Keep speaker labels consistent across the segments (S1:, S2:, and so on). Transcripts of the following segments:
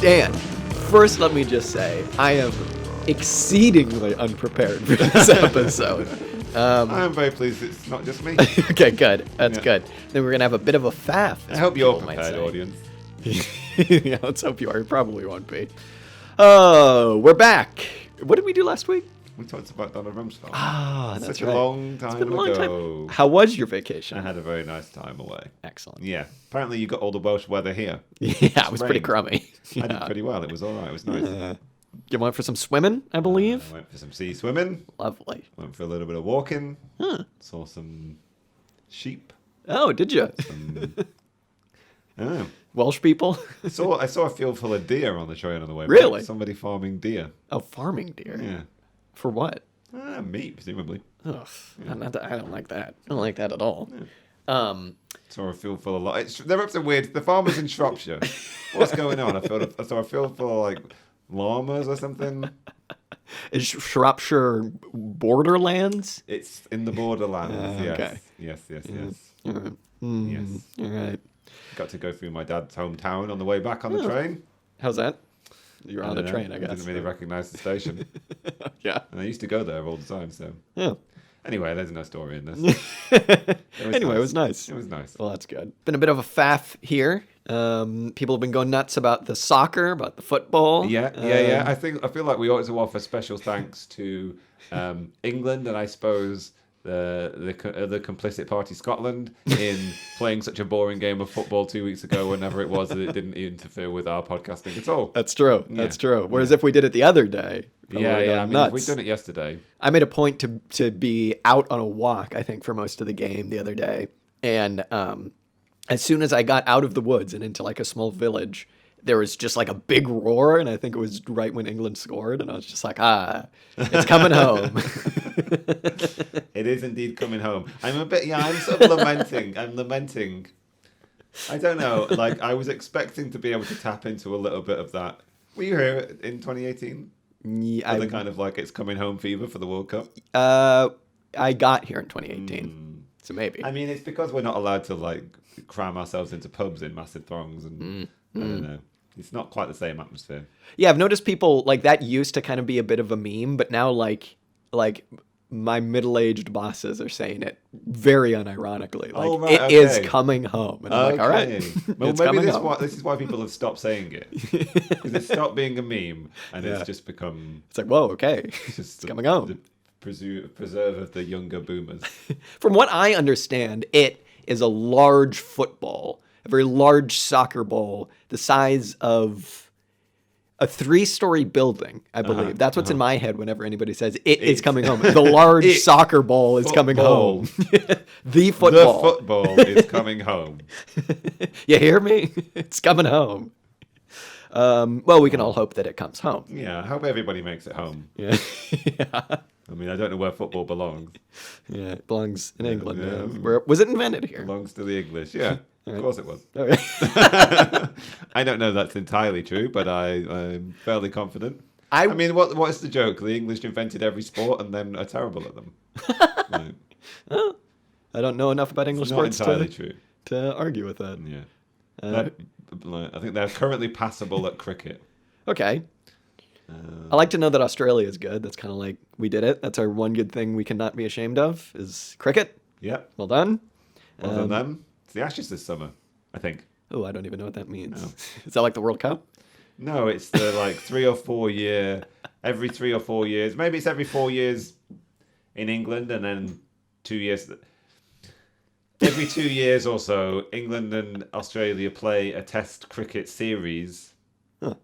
S1: Dan, first let me just say, I am exceedingly unprepared for this episode.
S2: I'm very pleased it's not just me.
S1: Okay, good. That's good. Then we're going to have a bit of a faff.
S2: I hope you're prepared, audience.
S1: Yeah, let's hope you are. You probably won't be. Oh, we're back. What did we do last week?
S2: We talked about Donald Rumsfeld.
S1: Ah, that's
S2: Such
S1: right.
S2: a long time ago.
S1: How was your vacation?
S2: I had a very nice time away.
S1: Excellent.
S2: Yeah. Apparently you got all the Welsh weather here.
S1: Yeah, it was pretty crummy.
S2: I did pretty well. It was all right. It was nice.
S1: You went for some swimming, I believe?
S2: I went for some sea swimming.
S1: Lovely.
S2: Went for a little bit of walking.
S1: Huh.
S2: Saw some sheep.
S1: Oh, did you? Welsh people?
S2: I saw a field full of deer on the train on the way back.
S1: Really?
S2: Somebody farming deer.
S1: Oh, farming deer?
S2: Yeah.
S1: For what?
S2: Meat, presumably.
S1: Ugh, I don't like that. I don't like that at all.
S2: Yeah. Saw a field full of they're up to weird. The farmers in Shropshire. What's going on? I saw a field full of like llamas or something.
S1: Is Shropshire borderlands?
S2: It's in the borderlands. Yes.
S1: Okay.
S2: Yes.
S1: All right.
S2: Yes.
S1: All right.
S2: Got to go through my dad's hometown on the way back on the train.
S1: How's that? You're on the train, I guess.
S2: I didn't really recognise the station.
S1: Yeah.
S2: And I used to go there all the time, so.
S1: Yeah.
S2: Anyway, there's no story in this.
S1: It was nice.
S2: It was nice.
S1: Well, that's good. Been a bit of a faff here. People have been going nuts about the soccer, about the football.
S2: Yeah. I feel like we ought to offer special thanks to England and I suppose the complicit party Scotland in playing such a boring game of football 2 weeks ago, whenever it was that it didn't interfere with our podcasting at all.
S1: That's true.
S2: Yeah.
S1: That's true. Whereas if we did it the other day,
S2: I mean, if we'd done it yesterday.
S1: I made a point to be out on a walk, I think, for most of the game the other day. And as soon as I got out of the woods and into like a small village, there was just like a big roar, and I think it was right when England scored, and I was just like, it's coming home.
S2: It is indeed coming home. I'm sort of lamenting. I'm lamenting. I don't know. Like, I was expecting to be able to tap into a little bit of that. Were you here in 2018?
S1: Yeah,
S2: the kind of like it's coming home fever for the World Cup?
S1: I got here in 2018, so maybe.
S2: I mean, it's because we're not allowed to like cram ourselves into pubs in massive throngs, and I don't know. It's not quite the same atmosphere.
S1: Yeah, I've noticed people like that used to kind of be a bit of a meme, but now like my middle-aged bosses are saying it very unironically. Like, it is coming home. And I'm like, all right.
S2: Well, maybe this is why people have stopped saying it. Because it stopped being a meme and it's just become...
S1: It's like, whoa, okay. It's coming home.
S2: The preserve of the younger boomers.
S1: From what I understand, it is a large football, a very large soccer ball, the size of a 3-story building, I believe. That's what's in my head whenever anybody says it is coming home. The large soccer ball is coming home. The football.
S2: The football is coming home.
S1: You hear me? It's coming home. Well, we can all hope that it comes home.
S2: Yeah, I hope everybody makes it home.
S1: Yeah.
S2: I mean, I don't know where football belongs.
S1: Yeah, it belongs in England. Yeah. Was it invented here?
S2: It belongs to the English, yeah. Of course it was.
S1: Okay.
S2: I don't know that's entirely true, but I'm fairly confident. I mean, what is the joke? The English invented every sport and then are terrible at them. Right.
S1: Oh, I don't know enough about English sports
S2: to
S1: argue with that.
S2: Yeah. I think they're currently passable at cricket.
S1: Okay. I like to know that Australia is good. That's kind of like, we did it. That's our one good thing we cannot be ashamed of, is cricket.
S2: Yeah.
S1: Well done.
S2: Well done them. It's the Ashes this summer, I think.
S1: Oh, I don't even know what that means. No. Is that like the World Cup?
S2: No, it's the like 3 or 4 year, every 3 or 4 years. Maybe it's every 4 years in England and then 2 years. Every 2 years or so, England and Australia play a test cricket series.
S1: Huh.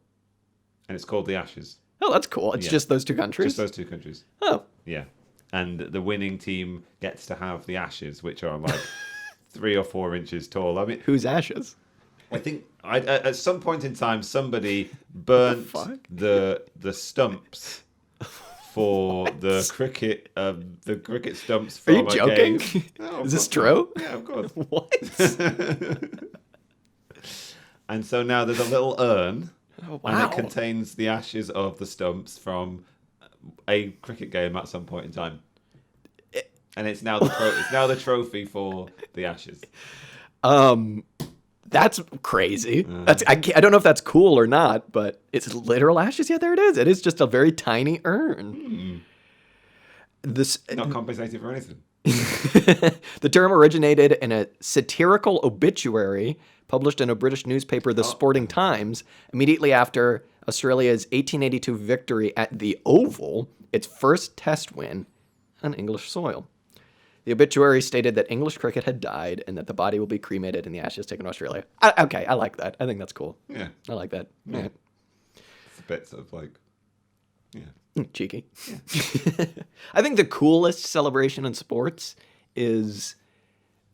S2: And it's called the Ashes.
S1: Oh, that's cool. It's just those two countries?
S2: Just those two countries.
S1: Oh.
S2: Yeah. And the winning team gets to have the Ashes, which are like 3 or 4 inches tall. I mean,
S1: whose ashes?
S2: I think at some point in time, somebody burnt the stumps for the cricket stumps from
S1: Are you joking?
S2: No,
S1: is this true?
S2: Yeah, of course.
S1: What?
S2: And so now there's a little urn, and it
S1: wow.
S2: contains the ashes of the stumps from a cricket game at some point in time. And it's now the trophy for the Ashes.
S1: That's crazy. I don't know if that's cool or not, but it's literal ashes. Yeah, there it is. It is just a very tiny urn. This
S2: Not compensating for anything.
S1: The term originated in a satirical obituary published in a British newspaper, The Sporting Times, immediately after Australia's 1882 victory at the Oval, its first test win on English soil. The obituary stated that English cricket had died and that the body will be cremated and the ashes taken to Australia. Okay, I like that. I think that's cool.
S2: Yeah.
S1: I like that. Yeah.
S2: It's a bit sort of like,
S1: Cheeky. Yeah. I think the coolest celebration in sports is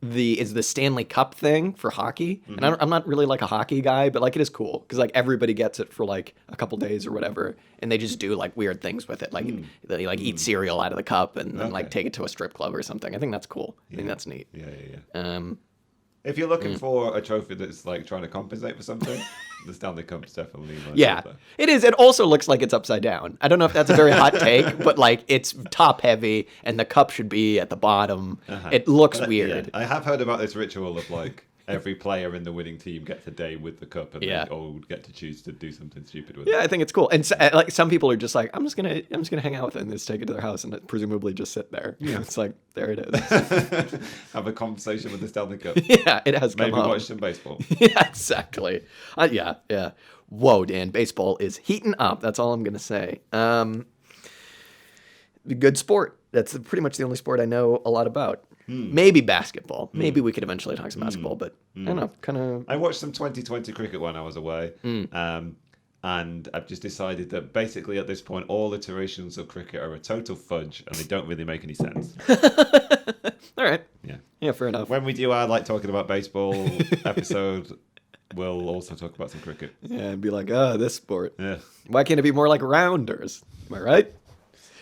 S1: the Stanley Cup thing for hockey. And I'm not really like a hockey guy, but like it is cool because like everybody gets it for like a couple days or whatever, and they just do like weird things with it, like they like eat cereal out of the cup and then like take it to a strip club or something. I think that's cool. I think that's neat.
S2: Yeah. If you're looking for a trophy that's like trying to compensate for something, the Stanley Cup's definitely
S1: it is. It also looks like it's upside down. I don't know if that's a very hot take, but like it's top heavy and the cup should be at the bottom. It looks weird.
S2: Yeah. I have heard about this ritual of like every player in the winning team gets a day with the cup and they all get to choose to do something stupid with it.
S1: Yeah, I think it's cool. And so, like some people are just like, I'm just gonna hang out with it and just take it to their house and presumably just sit there. Yeah, it's like there it is.
S2: Have a conversation with the Stanley Cup.
S1: Yeah, it has come
S2: Maybe
S1: home.
S2: watch some baseball.
S1: Yeah, exactly. Yeah. Whoa, Dan, baseball is heating up. That's all I'm gonna say. Good sport. That's pretty much the only sport I know a lot about. Maybe basketball. Maybe we could eventually talk some basketball, but I don't know. Kind of.
S2: I watched some 2020 cricket when I was away, and I've just decided that basically at this point all iterations of cricket are a total fudge and they don't really make any sense.
S1: All right.
S2: Yeah,
S1: fair enough.
S2: When we do our like talking about baseball episode, we'll also talk about some cricket.
S1: Yeah, and be like, this sport.
S2: Yeah.
S1: Why can't it be more like rounders? Am I right?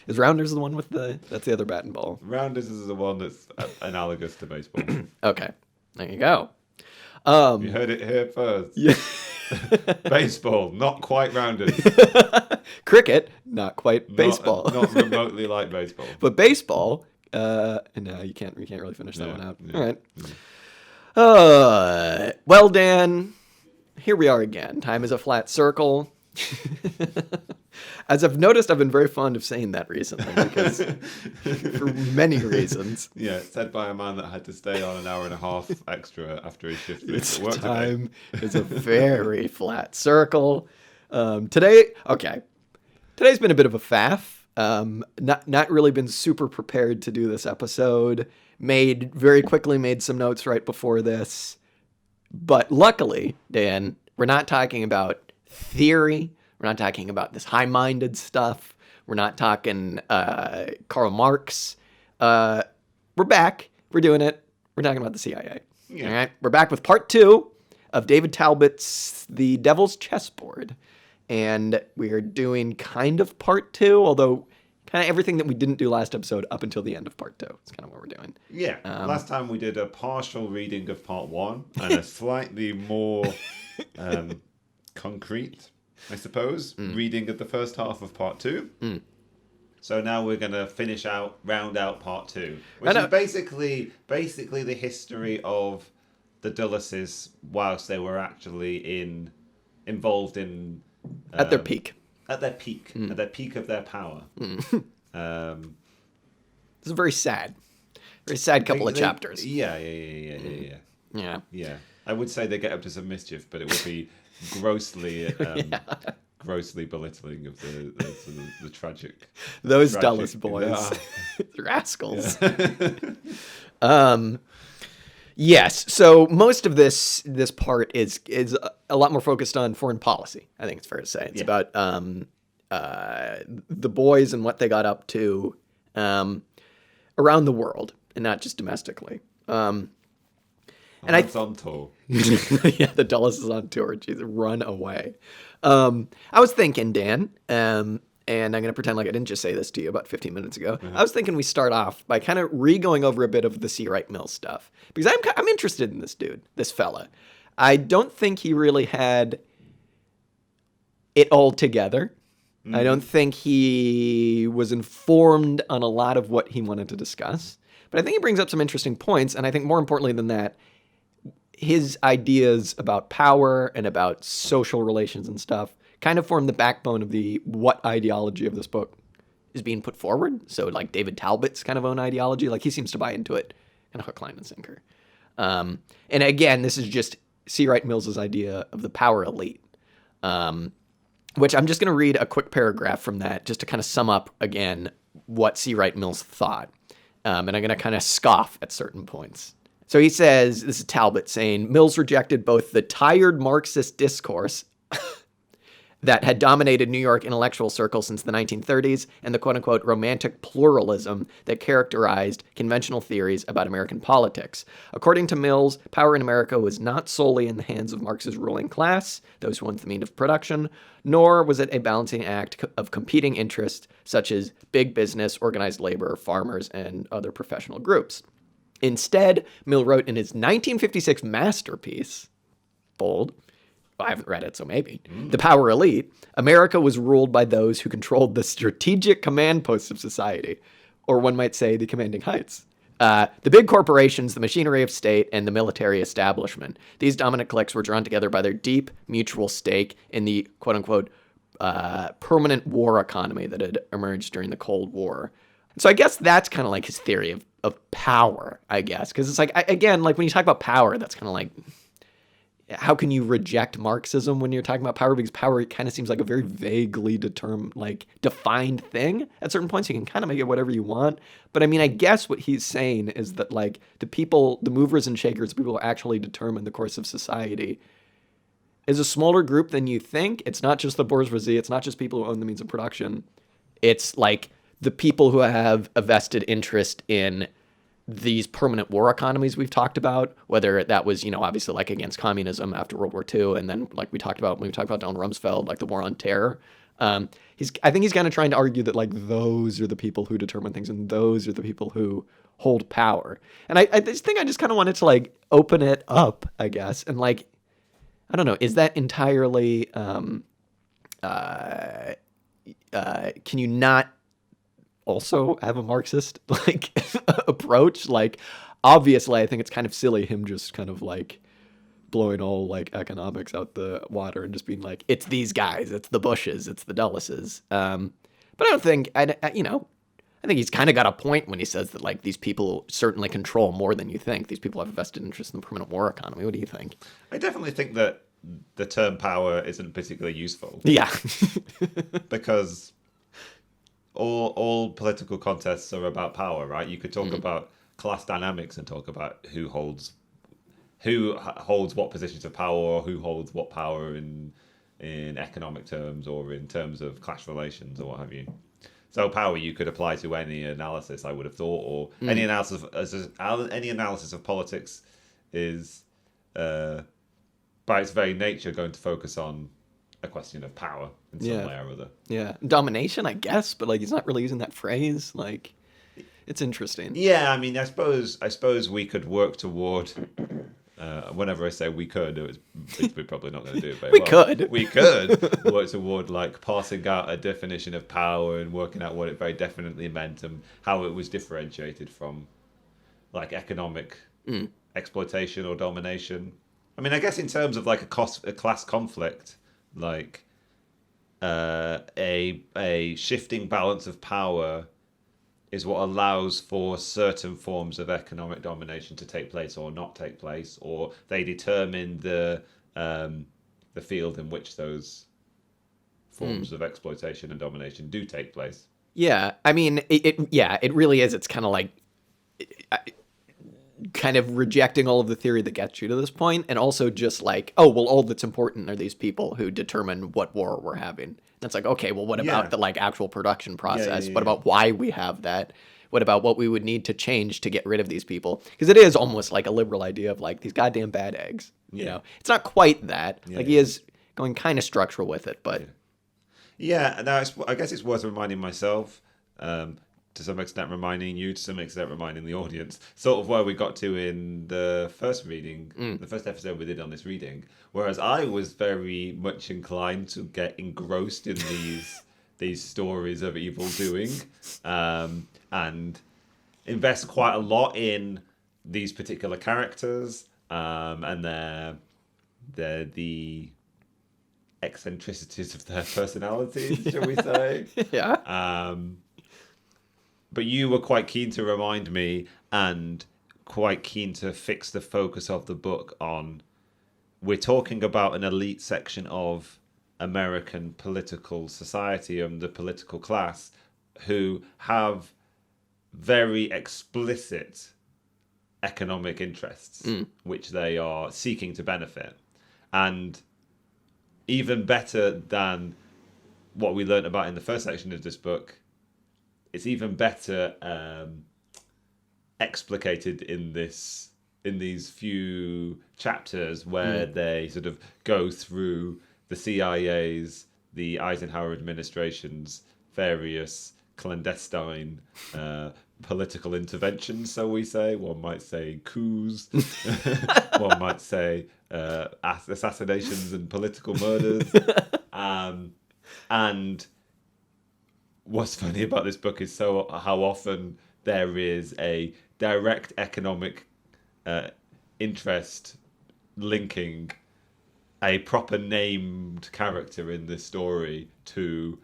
S1: Is rounders the one with that's the other bat and ball?
S2: Rounders is the one that's analogous to baseball.
S1: Okay. There you go.
S2: You heard it here first.
S1: Yeah.
S2: Baseball, not quite rounders.
S1: Cricket, not quite baseball.
S2: Not remotely like baseball.
S1: But baseball, no, you can't really finish that one out.
S2: Yeah.
S1: All right. Well, Dan, here we are again. Time is a flat circle. As I've noticed, I've been very fond of saying that recently because for many reasons.
S2: Yeah, said by a man that had to stay on an hour and a half extra after his shift finished at work today.
S1: Time is a very flat circle. Today's been a bit of a faff. Not really been super prepared to do this episode. Very quickly made some notes right before this. But luckily, Dan, we're not talking about theory. We're not talking about this high-minded stuff. We're not talking Karl Marx. We're back. We're doing it. We're talking about the CIA. Yeah. All right. We're back with part 2 of David Talbot's The Devil's Chessboard. And we're doing kind of part 2, although kind of everything that we didn't do last episode up until the end of part 2. It's kind of what we're doing.
S2: Yeah. Last time we did a partial reading of part 1 and a slightly more concrete, I suppose, reading of the first half of part 2. So now we're going to round out part 2, which is basically the history of the Dulleses whilst they were actually involved in...
S1: at their peak.
S2: At their peak. At their peak of their power.
S1: This is a very sad couple of chapters.
S2: Yeah. I would say they get up to some mischief, but it would be grossly belittling of the tragic.
S1: Those Dulles boys, rascals. Yes. So most of this part is a lot more focused on foreign policy. I think it's fair to say it's about the boys and what they got up to around the world and not just domestically.
S2: And it's on tour.
S1: Yeah, the Dulles is on tour. Jeez, run away. I was thinking, Dan, and I'm going to pretend like I didn't just say this to you about 15 minutes ago. I was thinking we start off by kind of re-going over a bit of the C. Wright Mills stuff. Because I'm interested in this dude, this fella. I don't think he really had it all together. I don't think he was informed on a lot of what he wanted to discuss. But I think he brings up some interesting points. And I think more importantly than that, his ideas about power and about social relations and stuff kind of form the backbone of the what ideology of this book is being put forward. So like David Talbot's kind of own ideology, like he seems to buy into it kind of hook, line, and sinker. And again, this is just C. Wright Mills's idea of the power elite, which I'm just going to read a quick paragraph from that just to kind of sum up again what C. Wright Mills thought. And I'm going to kind of scoff at certain points. So he says, this is Talbot saying, Mills rejected both the tired Marxist discourse that had dominated New York intellectual circles since the 1930s and the quote-unquote romantic pluralism that characterized conventional theories about American politics. According to Mills, power in America was not solely in the hands of Marx's ruling class, those who owned the means of production, nor was it a balancing act of competing interests such as big business, organized labor, farmers, and other professional groups. Instead, Mill wrote in his 1956 masterpiece, bold, I haven't read it, so maybe. The Power Elite. America was ruled by those who controlled the strategic command posts of society, or one might say the commanding heights. The big corporations, the machinery of state, and the military establishment. These dominant cliques were drawn together by their deep mutual stake in the quote-unquote permanent war economy that had emerged during the Cold War. So I guess that's kind of like his theory of power, I guess. Because it's like, again, like when you talk about power, that's kind of like, how can you reject Marxism when you're talking about power? Because power kind of seems like a very vaguely defined thing at certain points. You can kind of make it whatever you want. But I mean, I guess what he's saying is that like the people, the movers and shakers, the people who actually determine the course of society is a smaller group than you think. It's not just the bourgeoisie. It's not just people who own the means of production. It's like the people who have a vested interest in these permanent war economies we've talked about, whether that was, obviously like against communism after World War II. And then like when we talked about Donald Rumsfeld, like the war on terror. I think he's kind of trying to argue that like those are the people who determine things and those are the people who hold power. And I just think I just kind of wanted to like open it up, I guess. And like, I don't know, is that entirely, can you not also have a Marxist like approach? Like obviously I think it's kind of silly him just kind of like blowing all like economics out the water and just being like, it's these guys, it's the Bushes, it's the Dulleses. But I don't think I think he's kind of got a point when he says that like these people certainly control more than you think. These people have a vested interest in the permanent war economy. What do you think?
S2: I definitely think that the term power isn't particularly useful.
S1: Yeah.
S2: Because all political contests are about power, right? You could talk about class dynamics and talk about who holds what positions of power or who holds what power in economic terms or in terms of class relations or what have you. So power you could apply to any analysis, I would have thought, or any analysis of politics is by its very nature going to focus on a question of power in some way or other. Yeah.
S1: Domination, I guess, but like he's not really using that phrase. Like it's interesting.
S2: Yeah, I mean, I suppose we could work toward whenever I say we could, we're probably not going to do it very well. We could work toward like parsing out a definition of power and working out what it very definitely meant and how it was differentiated from like economic exploitation or domination. I mean, I guess in terms of like a class conflict, like a shifting balance of power is what allows for certain forms of economic domination to take place or not take place, or they determine the field in which those forms of exploitation and domination do take place.
S1: Yeah, I mean, it really is. It's kind of like kind of rejecting all of the theory that gets you to this point, and also just like, oh, well, all that's important are these people who determine what war we're having. And it's like, okay, well, what about the like actual production process? What about why we have that? What about what we would need to change to get rid of these people? Because it is almost like a liberal idea of like these goddamn bad eggs. You know, it's not quite that. He is going kind of structural with it, but
S2: now I guess it's worth reminding myself. To some extent reminding you, to some extent reminding the audience, sort of where we got to in the first reading, the first episode we did on this reading, whereas I was very much inclined to get engrossed in these stories of evil doing, and invest quite a lot in these particular characters, and they're the eccentricities of their personalities, shall we say?
S1: Yeah.
S2: But you were quite keen to remind me, and quite keen to fix the focus of the book on, we're talking about an elite section of American political society and the political class who have very explicit economic interests which they are seeking to benefit. And even better than what we learned about in the first section of this book, it's even better explicated in these few chapters where they sort of go through the CIA's, the Eisenhower administration's various clandestine political interventions, so we say. One might say coups. One might say assassinations and political murders. And what's funny about this book is how often there is a direct economic interest linking a proper named character in this story to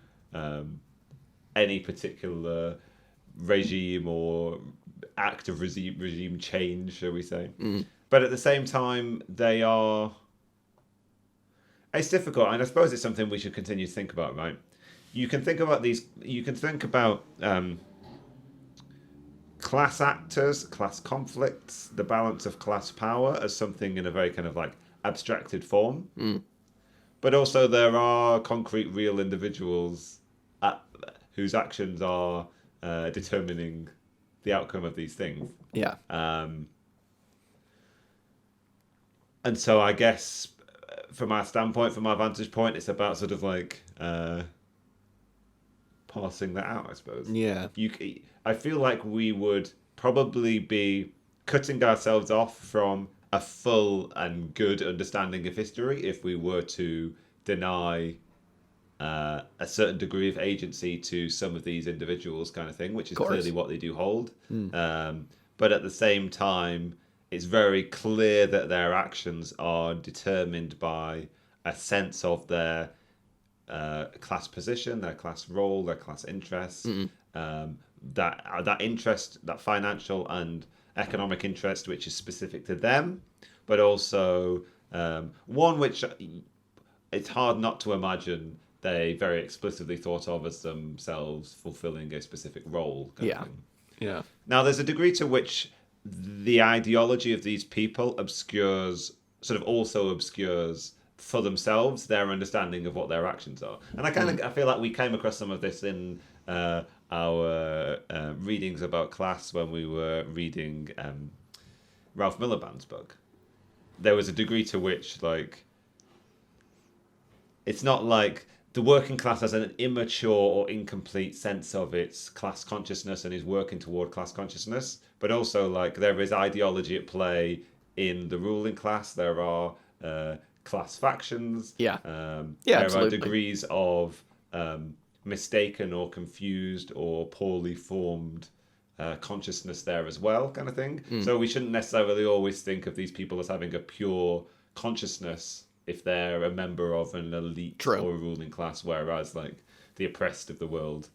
S2: any particular regime or act of regime change, shall we say. But at the same time, they are... It's difficult, and I suppose it's something we should continue to think about, right? You can think about class actors, class conflicts, the balance of class power as something in a very kind of like abstracted form. But also there are concrete, real individuals whose actions are determining the outcome of these things.
S1: Yeah.
S2: And so I guess from our standpoint, from our vantage point, it's about sort of like parsing that out, I suppose.
S1: Yeah.
S2: I feel like we would probably be cutting ourselves off from a full and good understanding of history if we were to deny a certain degree of agency to some of these individuals, kind of thing, which is clearly what they do hold. But at the same time, it's very clear that their actions are determined by a sense of their class position, their class role, their class interests. That interest, that financial and economic interest, which is specific to them, but also one which it's hard not to imagine they very explicitly thought of as themselves fulfilling a specific role. Kind of thing.
S1: Yeah.
S2: Now, there's a degree to which the ideology of these people also obscures for themselves their understanding of what their actions are. And I feel like we came across some of this in our readings about class when we were reading Ralph Miliband's book. There was a degree to which, like, it's not like the working class has an immature or incomplete sense of its class consciousness and is working toward class consciousness, but also, like, there is ideology at play in the ruling class. There are class factions.
S1: Yeah.
S2: There
S1: absolutely.
S2: are degrees of mistaken or confused or poorly formed consciousness there as well, kind of thing. So we shouldn't necessarily always think of these people as having a pure consciousness if they're a member of an elite or a ruling class, whereas like the oppressed of the world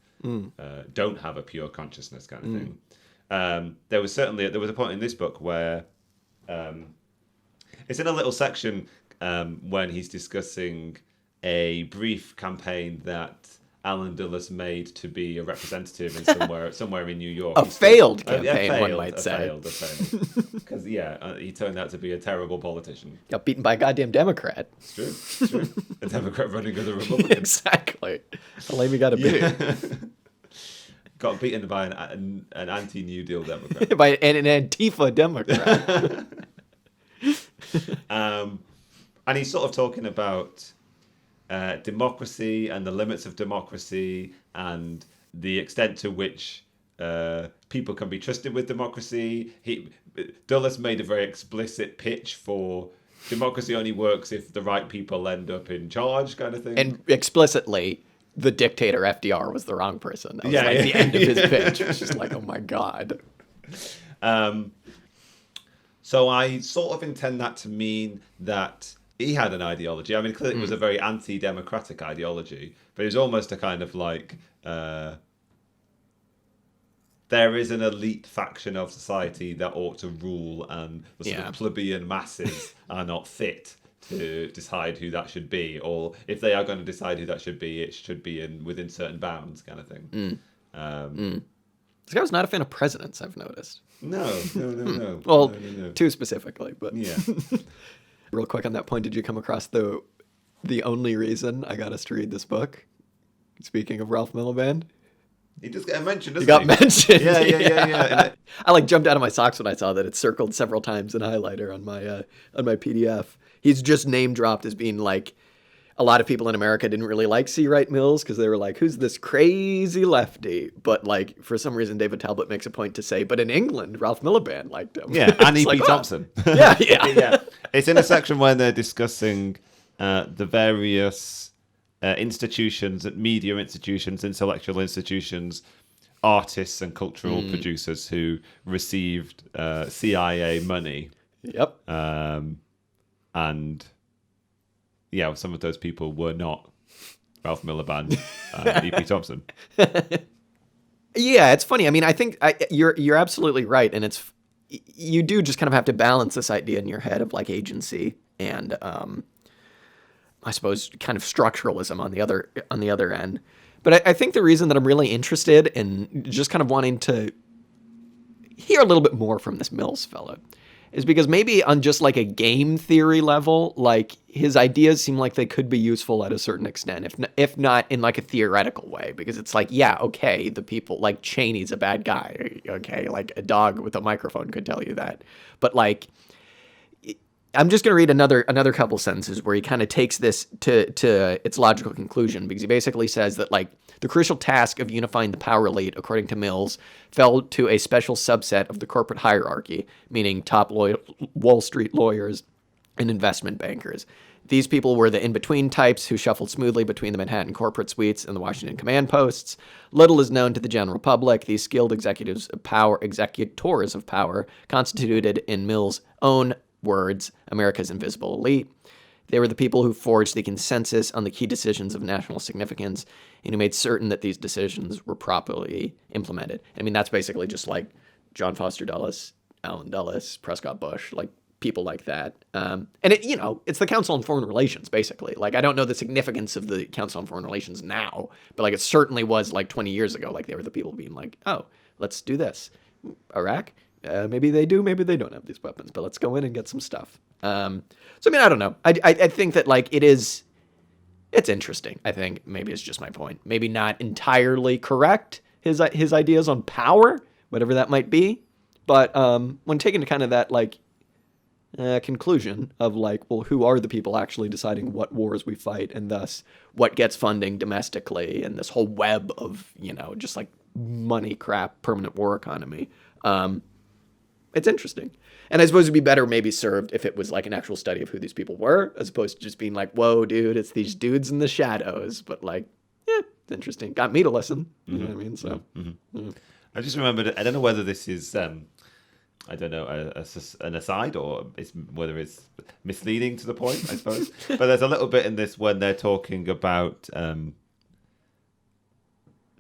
S2: don't have a pure consciousness, kind of thing. There was a point in this book where it's in a little section when he's discussing a brief campaign that Alan Dulles made to be a representative in somewhere in New York.
S1: A failed campaign, one might say.
S2: A failed. Because, he turned out to be a terrible politician.
S1: Got beaten by a goddamn Democrat.
S2: It's true. A Democrat running as a Republican.
S1: Exactly. How lame you gotta be.
S2: Got beaten by an anti-New Deal Democrat.
S1: By an Antifa Democrat.
S2: And he's sort of talking about democracy and the limits of democracy and the extent to which people can be trusted with democracy. Dulles made a very explicit pitch for democracy only works if the right people end up in charge, kind of thing.
S1: And explicitly, the dictator FDR was the wrong person. That was the end of his pitch. It was just like, oh my God.
S2: So I sort of intend that to mean that he had an ideology. I mean, clearly it was a very anti-democratic ideology, but it was almost a kind of like there is an elite faction of society that ought to rule, and the sort of plebeian masses are not fit to decide who that should be, or if they are going to decide who that should be, it should be within certain bounds, kind of thing.
S1: This guy was not a fan of presidents, I've noticed.
S2: No.
S1: Well,
S2: no.
S1: two specifically, but
S2: Yeah.
S1: Real quick on that point, did you come across the only reason I got us to read this book? Speaking of Ralph Miliband.
S2: He just got mentioned, doesn't
S1: He got
S2: he?
S1: mentioned.
S2: Yeah.
S1: I like jumped out of my socks when I saw that it's circled several times in highlighter on my PDF. He's just name dropped as being like, a lot of people in America didn't really like C. Wright Mills because they were like, who's this crazy lefty? But like, for some reason, David Talbot makes a point to say, but in England, Ralph Miliband liked him.
S2: Yeah, and E.P.
S1: like,
S2: Thompson.
S1: Yeah.
S2: It's in a section where they're discussing the various institutions, media institutions, intellectual institutions, artists and cultural producers who received CIA money.
S1: Yep.
S2: And yeah, some of those people were not Ralph Miliband and E.P. Thompson.
S1: Yeah, it's funny. I mean, I think you're absolutely right, and you do just kind of have to balance this idea in your head of like agency and I suppose kind of structuralism on the other end. But I think the reason that I'm really interested in just kind of wanting to hear a little bit more from this Mills fella is because maybe on just like a game theory level, like his ideas seem like they could be useful at a certain extent, if not in like a theoretical way, because it's like, yeah, okay, the people like Cheney's a bad guy. Okay. Like a dog with a microphone could tell you that, but like, I'm just going to read another couple sentences where he kind of takes this to its logical conclusion, because he basically says that like the crucial task of unifying the power elite, according to Mills, fell to a special subset of the corporate hierarchy, meaning top Wall Street lawyers and investment bankers. These people were the in-between types who shuffled smoothly between the Manhattan corporate suites and the Washington command posts. Little is known to the general public. These skilled executors of power, constituted, in Mills' own words, America's invisible elite. They were the people who forged the consensus on the key decisions of national significance and who made certain that these decisions were properly implemented. I mean, that's basically just like John Foster Dulles, Allen Dulles, Prescott Bush, like people like that. And it's the Council on Foreign Relations, basically. Like, I don't know the significance of the Council on Foreign Relations now, but like it certainly was like 20 years ago. Like they were the people being like, oh, let's do this. Iraq? Maybe they do, maybe they don't have these weapons, but let's go in and get some stuff. So, I mean, I don't know. I think that, like, it's interesting. I think maybe it's just my point. Maybe not entirely correct, his ideas on power, whatever that might be. But when taken to kind of that, like, conclusion of, like, well, who are the people actually deciding what wars we fight and thus what gets funding domestically and this whole web of, just, like, money crap, permanent war economy. It's interesting. And I suppose it'd be better maybe served if it was like an actual study of who these people were, as opposed to just being like, whoa, dude, it's these dudes in the shadows. But like, yeah, it's interesting. Got me to listen. You know what I mean? So
S2: I just remembered, I don't know whether this is, an aside or whether it's misleading to the point, I suppose. But there's a little bit in this when they're talking about,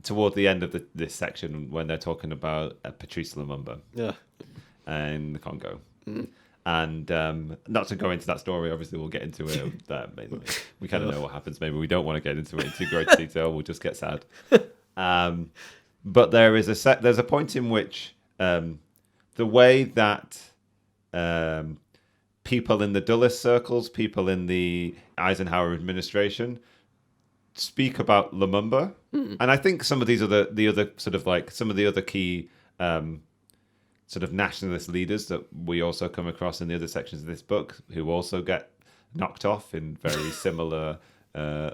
S2: toward the end of this section, when they're talking about Patrice Lumumba.
S1: Yeah.
S2: In the Congo. And not to go into that story, obviously we'll get into it. We kind of know what happens. Maybe we don't want to get into it in too great detail. We'll just get sad. But there's a point in which the way that people in the Dulles circles, people in the Eisenhower administration speak about Lumumba. And I think some of these are the other sort of like some of the other key sort of nationalist leaders that we also come across in the other sections of this book, who also get knocked off in very similar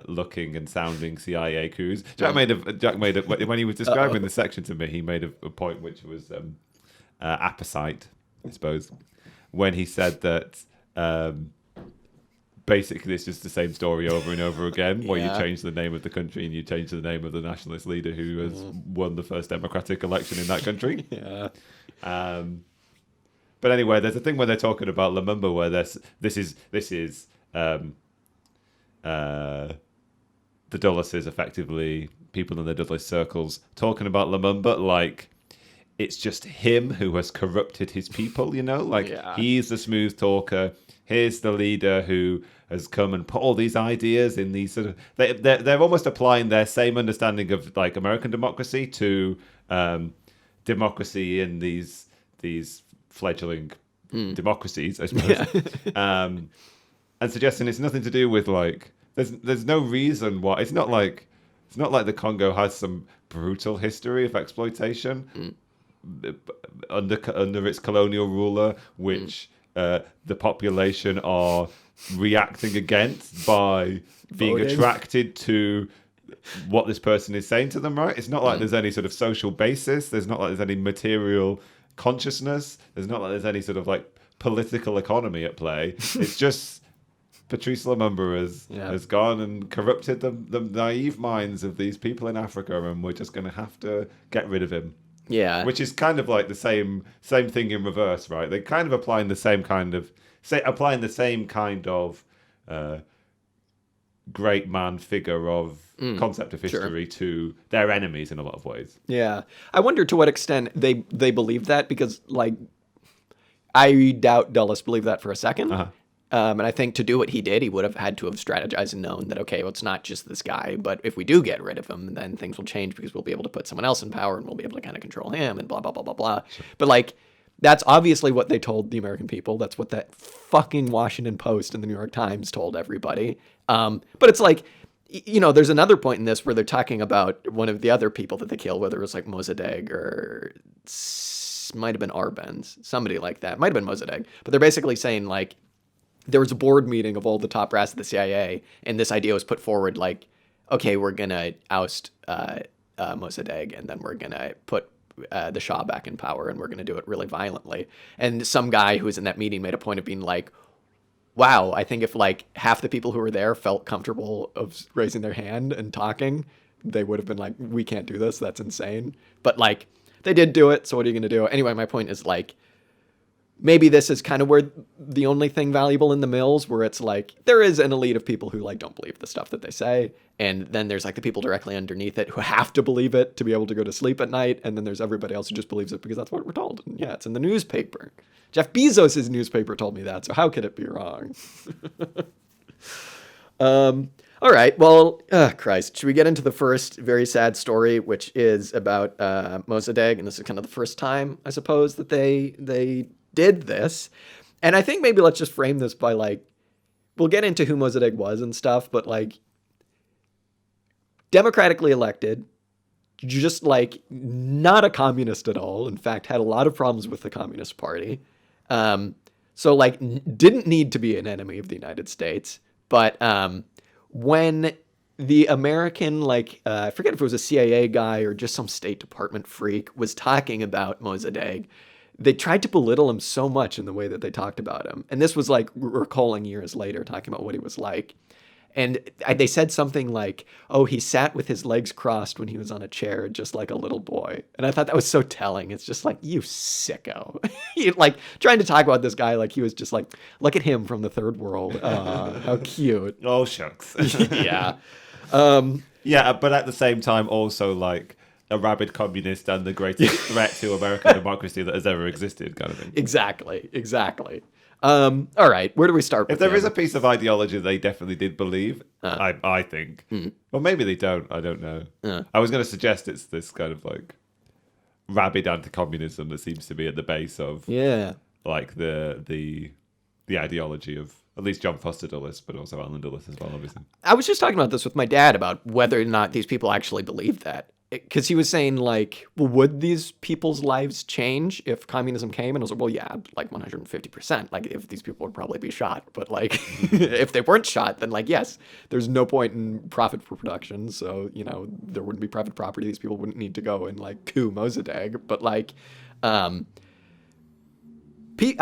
S2: looking and sounding CIA coups. Jack made when he was describing the section to me, he made a point which was apposite, I suppose, when he said that basically it's just the same story over and over again, where you change the name of the country and you change the name of the nationalist leader who has won the first democratic election in that country. But anyway, there's a thing where they're talking about Lumumba, where this is the Dulleses, effectively people in the Dulles circles, talking about Lumumba like it's just him who has corrupted his people, like he's the smooth talker. Here's the leader who has come and put all these ideas in these sort of... They're almost applying their same understanding of like American democracy to democracy in these fledgling democracies, I suppose. Yeah. And suggesting it's nothing to do with like... There's no reason why... It's not like the Congo has some brutal history of exploitation under its colonial ruler, which... the population are reacting against by being attracted to what this person is saying to them, right? It's not like there's any sort of social basis. There's not like there's any material consciousness. There's not like there's any sort of like political economy at play. It's just Patrice Lumumba has gone and corrupted the naive minds of these people in Africa, and we're just going to have to get rid of him.
S1: Yeah,
S2: which is kind of like the same thing in reverse, right? They're kind of applying the same kind of great man figure of concept of history to their enemies in a lot of ways. Yeah,
S1: I wonder to what extent they believe that, because like I doubt Dulles believed that for a second. Uh-huh. And I think to do what he did, he would have had to have strategized and known that, okay, well, it's not just this guy, but if we do get rid of him, then things will change because we'll be able to put someone else in power and we'll be able to kind of control him and blah, blah, blah, blah, blah. Sure. But like, that's obviously what they told the American people. That's what that fucking Washington Post and the New York Times told everybody. But it's like, there's another point in this where they're talking about one of the other people that they killed, whether it was like Mossadegh or might have been Arbenz, somebody like that. Might have been Mossadegh. But they're basically saying like, there was a board meeting of all the top brass of the CIA, and this idea was put forward like, okay, we're going to oust Mossadegh, and then we're going to put the Shah back in power, and we're going to do it really violently. And some guy who was in that meeting made a point of being like, wow, I think if like half the people who were there felt comfortable of raising their hand and talking, they would have been like, we can't do this. That's insane. But like, they did do it, so what are you going to do? Anyway, my point is like, maybe this is kind of where the only thing valuable in the mills, where it's like there is an elite of people who like don't believe the stuff that they say, and then there's like the people directly underneath it who have to believe it to be able to go to sleep at night, and then there's everybody else who just believes it because that's what we're told. And yeah, it's in the newspaper. Jeff Bezos' newspaper told me that, so how could it be wrong? All right, well, Christ, should we get into the first very sad story, which is about Mossadegh, and this is kind of the first time, I suppose, that they did this. And I think maybe let's just frame this by like, we'll get into who Mossadegh was and stuff, but like democratically elected, just like not a communist at all. In fact, had a lot of problems with the Communist Party. So like didn't need to be an enemy of the United States. But when the American, like, I forget if it was a CIA guy or just some State Department freak, was talking about Mossadegh, they tried to belittle him so much in the way that they talked about him. And this was like recalling years later, talking about what he was like. And they said something like, oh, he sat with his legs crossed when he was on a chair, just like a little boy. And I thought that was so telling. It's just like, you sicko. Like trying to talk about this guy like he was just like, look at him from the third world. How cute.
S2: Oh, shucks.
S1: Yeah.
S2: Yeah, but at the same time, also like, a rabid communist and the greatest threat to American democracy that has ever existed, kind of thing.
S1: Exactly. All right, where do we start with
S2: If there is a piece of ideology they definitely did believe, I think. Well, maybe they don't. I don't know. I was going to suggest it's this kind of like rabid anti-communism that seems to be at the base of like the ideology of at least John Foster Dulles, but also Alan Dulles as well, obviously.
S1: I was just talking about this with my dad about whether or not these people actually believed that. Because he was saying, like, well, would these people's lives change if communism came? And I was like, well, yeah, like 150%. Like, if these people would probably be shot. But, like, if they weren't shot, then, like, yes, there's no point in profit for production. So, there wouldn't be private property. These people wouldn't need to go and, like, coup Mossadegh. But, like, I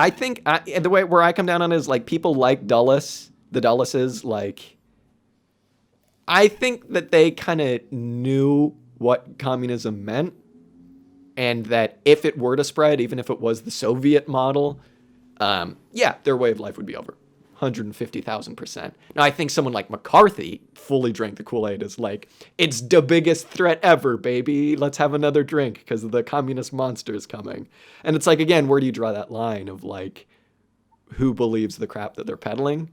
S1: think the way where I come down on it is, like, people like Dulles, the Dulleses, like, I think that they kind of knew what communism meant, and that if it were to spread, even if it was the Soviet model, yeah, their way of life would be over. 150,000%. Now, I think someone like McCarthy fully drank the Kool-Aid as like, it's the biggest threat ever, baby. Let's have another drink because the communist monster is coming. And it's like, again, where do you draw that line of like, who believes the crap that they're peddling?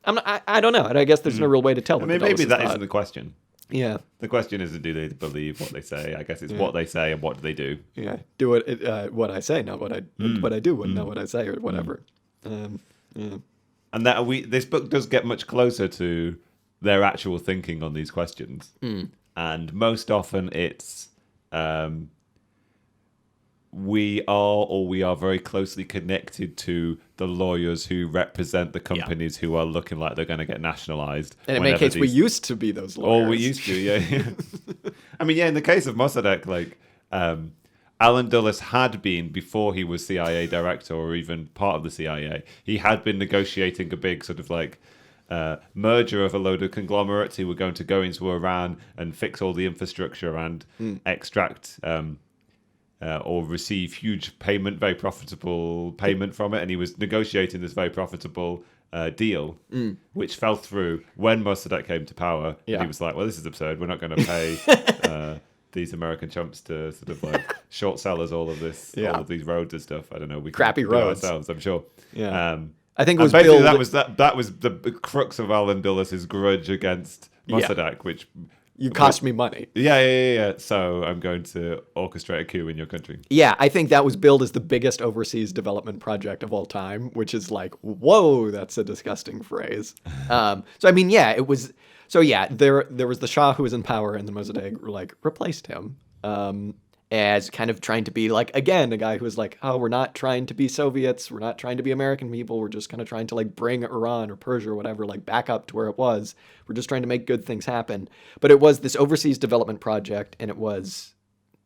S1: I don't know. And I guess there's no real way to tell.
S2: I mean, maybe that isn't the question.
S1: Yeah.
S2: The question isn't, do they believe what they say? I guess it's what they say and what do they do.
S1: Yeah. Do what I say, not what I do, not what I say, or whatever. Yeah.
S2: And that this book does get much closer to their actual thinking on these questions. And most often it's we are very closely connected to the lawyers who represent the companies who are looking like they're going to get nationalized.
S1: And in many cases, we used to be those lawyers.
S2: Oh, we used to, yeah. I mean, yeah, in the case of Mossadegh, like, Alan Dulles had been, before he was CIA director or even part of the CIA, he had been negotiating a big sort of like merger of a load of conglomerates who were going to go into Iran and fix all the infrastructure and extract or receive huge payment, very profitable payment from it. And he was negotiating this very profitable deal, which fell through when Mossadegh came to power. Yeah. And he was like, well, this is absurd. We're not going to pay these American chumps to sort of like short sell us all of this, all of these roads and stuff. I don't know. We
S1: crappy roads
S2: ourselves, I'm sure.
S1: Yeah. I think it was
S2: basically that was the crux of Alan Dulles' grudge against Mossadegh, which
S1: you cost me money.
S2: Yeah. So I'm going to orchestrate a coup in your country.
S1: Yeah, I think that was billed as the biggest overseas development project of all time, which is like, whoa, that's a disgusting phrase. So I mean, yeah, it was. So yeah, there was the Shah who was in power, and the Mossadegh like replaced him as kind of trying to be like, again, a guy who was like, oh, we're not trying to be Soviets, we're not trying to be American people, we're just kind of trying to like bring Iran or Persia or whatever like back up to where it was. We're just trying to make good things happen. But it was this overseas development project, and it was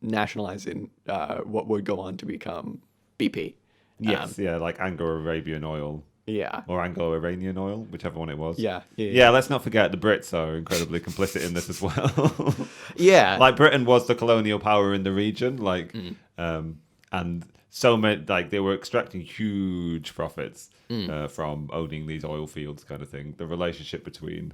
S1: nationalizing what would go on to become BP.
S2: Yes, like Anglo-Arabian oil.
S1: Yeah.
S2: Or Anglo-Iranian oil, whichever one it was.
S1: Yeah,
S2: let's not forget the Brits are incredibly complicit in this as well.
S1: Yeah.
S2: Like Britain was the colonial power in the region, like and so many, like they were extracting huge profits from owning these oil fields kind of thing. The relationship between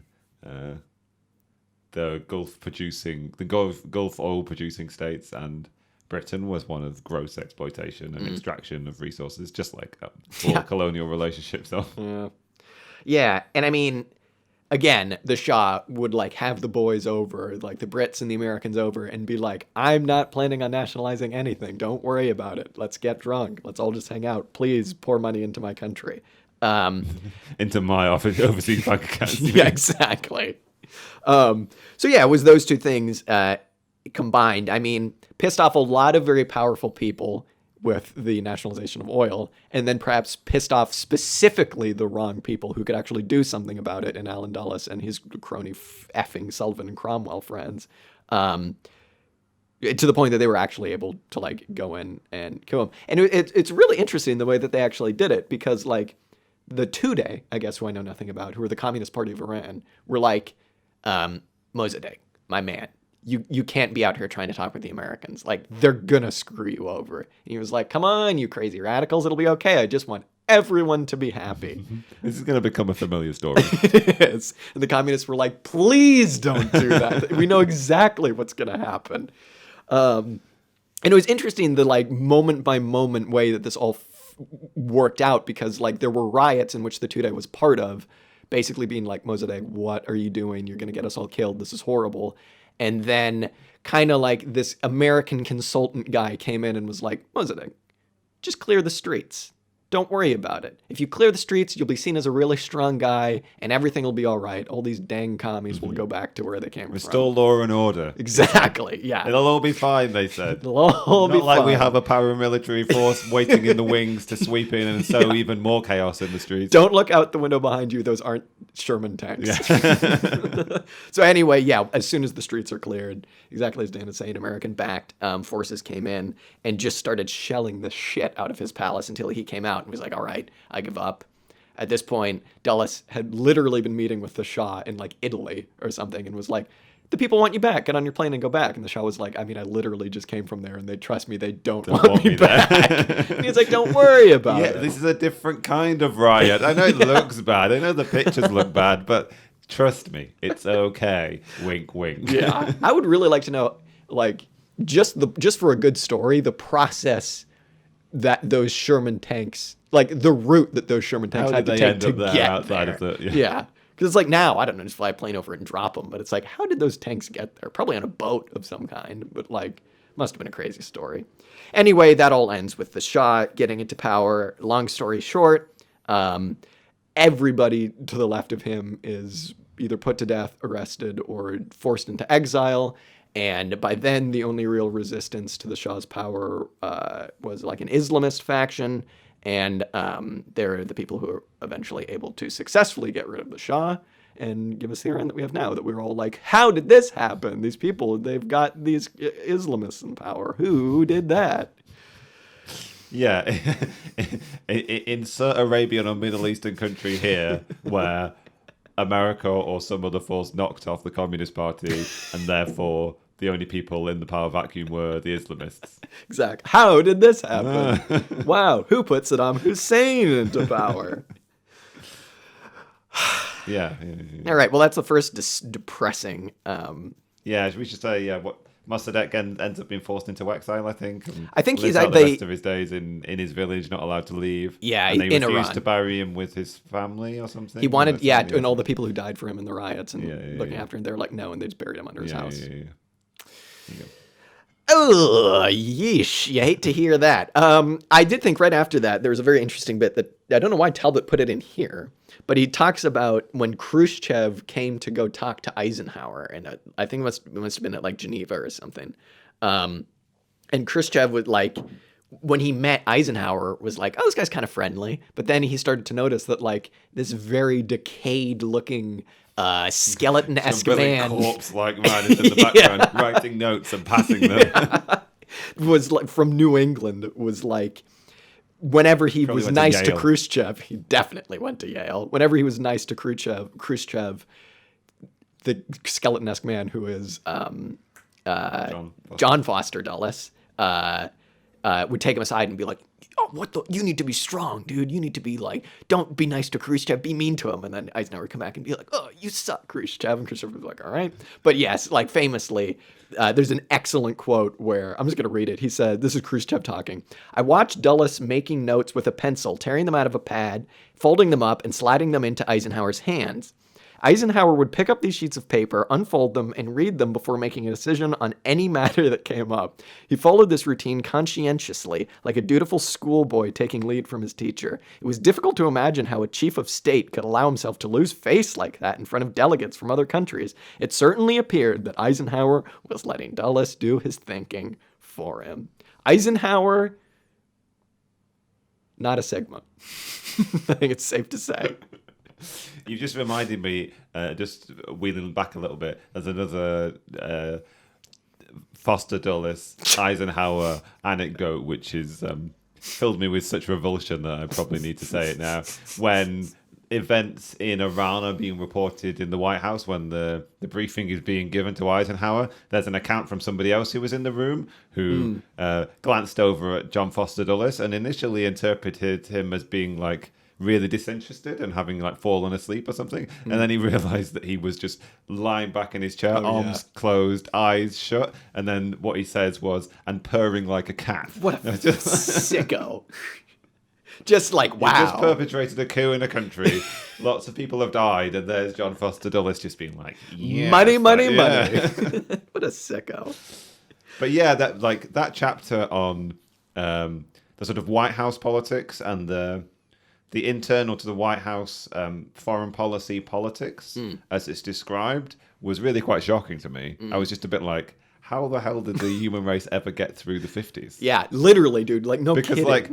S2: the Gulf oil producing states and Britain was one of gross exploitation and extraction of resources, just like all colonial relationships, though.
S1: Yeah, and I mean, again, the Shah would like have the boys over, like the Brits and the Americans over, and be like, I'm not planning on nationalizing anything. Don't worry about it. Let's get drunk. Let's all just hang out. Please pour money into my country.
S2: Into my overseas bank accounts.
S1: Yeah, exactly. So yeah, it was those two things combined. I mean, pissed off a lot of very powerful people with the nationalization of oil, and then perhaps pissed off specifically the wrong people who could actually do something about it in Alan Dulles and his crony effing Sullivan and Cromwell friends, to the point that they were actually able to like go in and kill him. And it's really interesting the way that they actually did it, because like the Tudeh, I guess, who I know nothing about, who are the Communist Party of Iran, were like, Mossadegh, my man, you can't be out here trying to talk with the Americans. Like, they're gonna screw you over. And he was like, come on, you crazy radicals, it'll be okay. I just want everyone to be happy.
S2: This is gonna become a familiar story.
S1: It is. And the communists were like, please don't do that. We know exactly what's gonna happen. And it was interesting, the like moment by moment way that this all worked out, because like there were riots in which the Tudeh was part of, basically being like, Mossadegh, what are you doing? You're gonna get us all killed. This is horrible. And then kind of like this American consultant guy came in and was like, Mossadegh, just clear the streets. Don't worry about it. If you clear the streets, you'll be seen as a really strong guy, and everything will be all right. All these dang commies will go back to where they came from.
S2: Restore law and order.
S1: Exactly, yeah.
S2: It'll all be fine, they said.
S1: It'll all be fine.
S2: Not like we have a paramilitary force waiting in the wings to sweep in and sow even more chaos in the streets.
S1: Don't look out the window behind you. Those aren't Sherman tanks. Yeah. So anyway, yeah, as soon as the streets are cleared, exactly as Dan is saying, American-backed forces came in and just started shelling the shit out of his palace until he came out and was like, all right, I give up. At this point, Dulles had literally been meeting with the Shah in like Italy or something and was like, the people want you back. Get on your plane and go back. And the Shah was like, I mean, I literally just came from there, and they trust me. They don't want me back. And he's like, don't worry about it.
S2: This is a different kind of riot. I know it looks bad. I know the pictures look bad, but trust me, it's okay. Wink, wink.
S1: Yeah, I would really like to know, like, just for a good story, the process that those Sherman tanks, like the route that those Sherman tanks had to take to get there. Yeah. Because it's like now, I don't know, just fly a plane over it and drop them. But it's like, how did those tanks get there? Probably on a boat of some kind. But like, must have been a crazy story. Anyway, that all ends with the Shah getting into power. Long story short, everybody to the left of him is either put to death, arrested, or forced into exile. And by then, the only real resistance to the Shah's power was like an Islamist faction. And they're the people who are eventually able to successfully get rid of the Shah and give us the Iran that we have now, that we're all like, how did this happen? These people, they've got these Islamists in power. Who did that?
S2: Yeah. Insert Arabian or Middle Eastern country here where America or some other force knocked off the Communist Party, and therefore the only people in the power vacuum were the Islamists.
S1: Exactly. How did this happen? Wow, who put Saddam Hussein into power?
S2: Yeah.
S1: All right, well, that's the first depressing...
S2: Yeah, we should say, what Mossadegh ends up being forced into exile, I think.
S1: I think he's
S2: out the rest of his days in his village, not allowed to leave.
S1: Yeah,
S2: and they
S1: in
S2: refused
S1: Iran
S2: to bury him with his family or something.
S1: He wanted, and all the people who died for him in the riots and looking after him, they're like, no, and they just buried him under his house.
S2: Yeah.
S1: Oh, yeesh. You hate to hear that. I did think right after that, there was a very interesting bit that, I don't know why Talbot put it in here, but he talks about when Khrushchev came to go talk to Eisenhower, and I think it must have been at like Geneva or something. And Khrushchev would like, when he met Eisenhower, was like, oh, this guy's kind of friendly. But then he started to notice that like this very decayed looking skeleton-esque man,
S2: corpse-like man is in the background writing notes and passing them.
S1: Was like from New England. Was like, whenever he
S2: Probably
S1: was nice to Khrushchev, he definitely went to Yale. Whenever he was nice to Khrushchev, the skeleton-esque man who is John Foster Dulles would take him aside and be like, oh, you need to be strong, dude. You need to be like, don't be nice to Khrushchev, be mean to him. And then Eisenhower would come back and be like, oh, you suck, Khrushchev. And Khrushchev would be like, all right. But yes, like famously, there's an excellent quote where, I'm just going to read it. He said, this is Khrushchev talking. I watched Dulles making notes with a pencil, tearing them out of a pad, folding them up, and sliding them into Eisenhower's hands. Eisenhower would pick up these sheets of paper, unfold them, and read them before making a decision on any matter that came up. He followed this routine conscientiously, like a dutiful schoolboy taking lead from his teacher. It was difficult to imagine how a chief of state could allow himself to lose face like that in front of delegates from other countries. It certainly appeared that Eisenhower was letting Dulles do his thinking for him. Eisenhower, not a Sigma. I think it's safe to say.
S2: You just reminded me, just wheeling back a little bit, there's another Foster Dulles Eisenhower anecdote, which is filled me with such revulsion that I probably need to say it now. When events in Iran are being reported in the White House, when the briefing is being given to Eisenhower, there's an account from somebody else who was in the room who glanced over at John Foster Dulles and initially interpreted him as being like really disinterested and having like fallen asleep or something, and then he realized that he was just lying back in his chair, arms closed, eyes shut, and then what he says was, and purring like a cat.
S1: What a sicko. Just like, wow.
S2: He just perpetrated a coup in a country. Lots of people have died, and there's John Foster Dulles just being like, yeah,
S1: money. What a sicko.
S2: But yeah, that chapter on the sort of White House politics and the internal to the White House foreign policy politics, as it's described, was really quite shocking to me. I was just a bit like, how the hell did the human race ever get through the 50s?
S1: Yeah, literally, dude. Like, no kidding.
S2: Like,